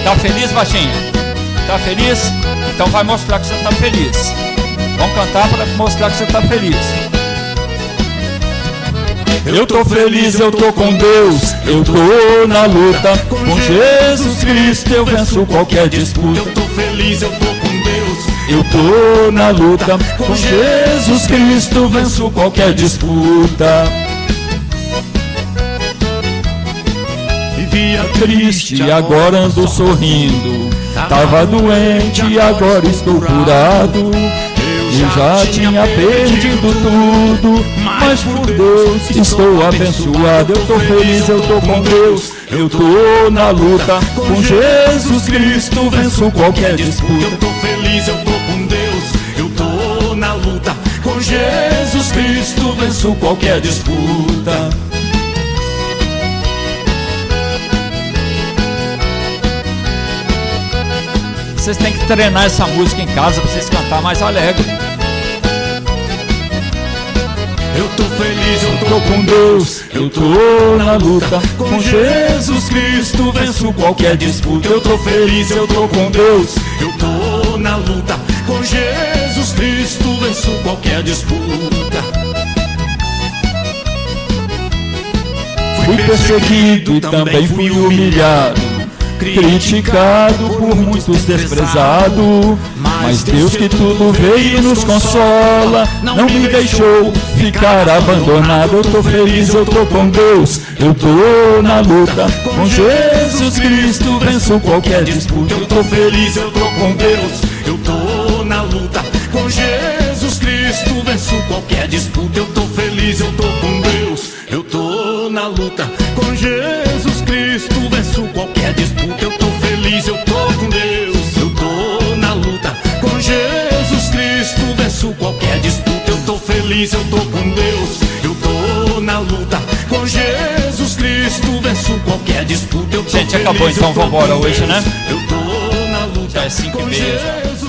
Tá feliz, baixinho? Tá feliz? Então vai mostrar que você está feliz. Vamos cantar para mostrar que você está feliz. Eu tô feliz, eu tô com Deus, eu tô na luta. Com Jesus Cristo eu venço qualquer disputa. Eu tô feliz, eu tô com Deus. Eu tô na luta. Com Jesus Cristo venço qualquer disputa. Vivia Triste, agora ando sorrindo. Tava doente, agora estou curado. Eu já tinha perdido tudo, mas por Deus estou abençoado. Eu tô feliz, eu tô com Deus, eu tô na luta. Com Jesus Cristo venço qualquer disputa. Eu tô feliz, eu tô com Deus. Eu tô na luta. Com Jesus Cristo Venço qualquer disputa. Vocês têm que treinar essa música em casa para vocês cantar mais alegre. Eu tô feliz, eu Tô com Deus, eu tô na luta. Com Jesus Cristo venço qualquer disputa. Eu tô feliz, eu tô com Deus. Eu tô na luta. Com Jesus Cristo venço qualquer disputa. Fui perseguido e também fui humilhado, criticado, por muitos desprezado. Mas Deus que tudo vê e nos consola, não me deixou ficar abandonado. Eu tô feliz, eu tô com Deus, eu tô na luta. Com Jesus Cristo venço qualquer disputa. Eu tô feliz, eu tô com Deus, Eu tô na luta. Com Jesus Cristo venço qualquer disputa. Eu tô feliz, eu tô com Deus. Eu tô na luta. Com Jesus Cristo venço qualquer disputa. Eu tô feliz, eu tô com Deus. Eu tô na luta. Com Jesus Cristo venço qualquer disputa. Eu tô feliz, eu tô com Deus. Eu tô na luta. Com Jesus Cristo venço qualquer disputa. Eu tô Gente, feliz, acabou, então eu tô vambora com hoje, Deus. né? Eu tô na luta. Já é 5:30. Com Jesus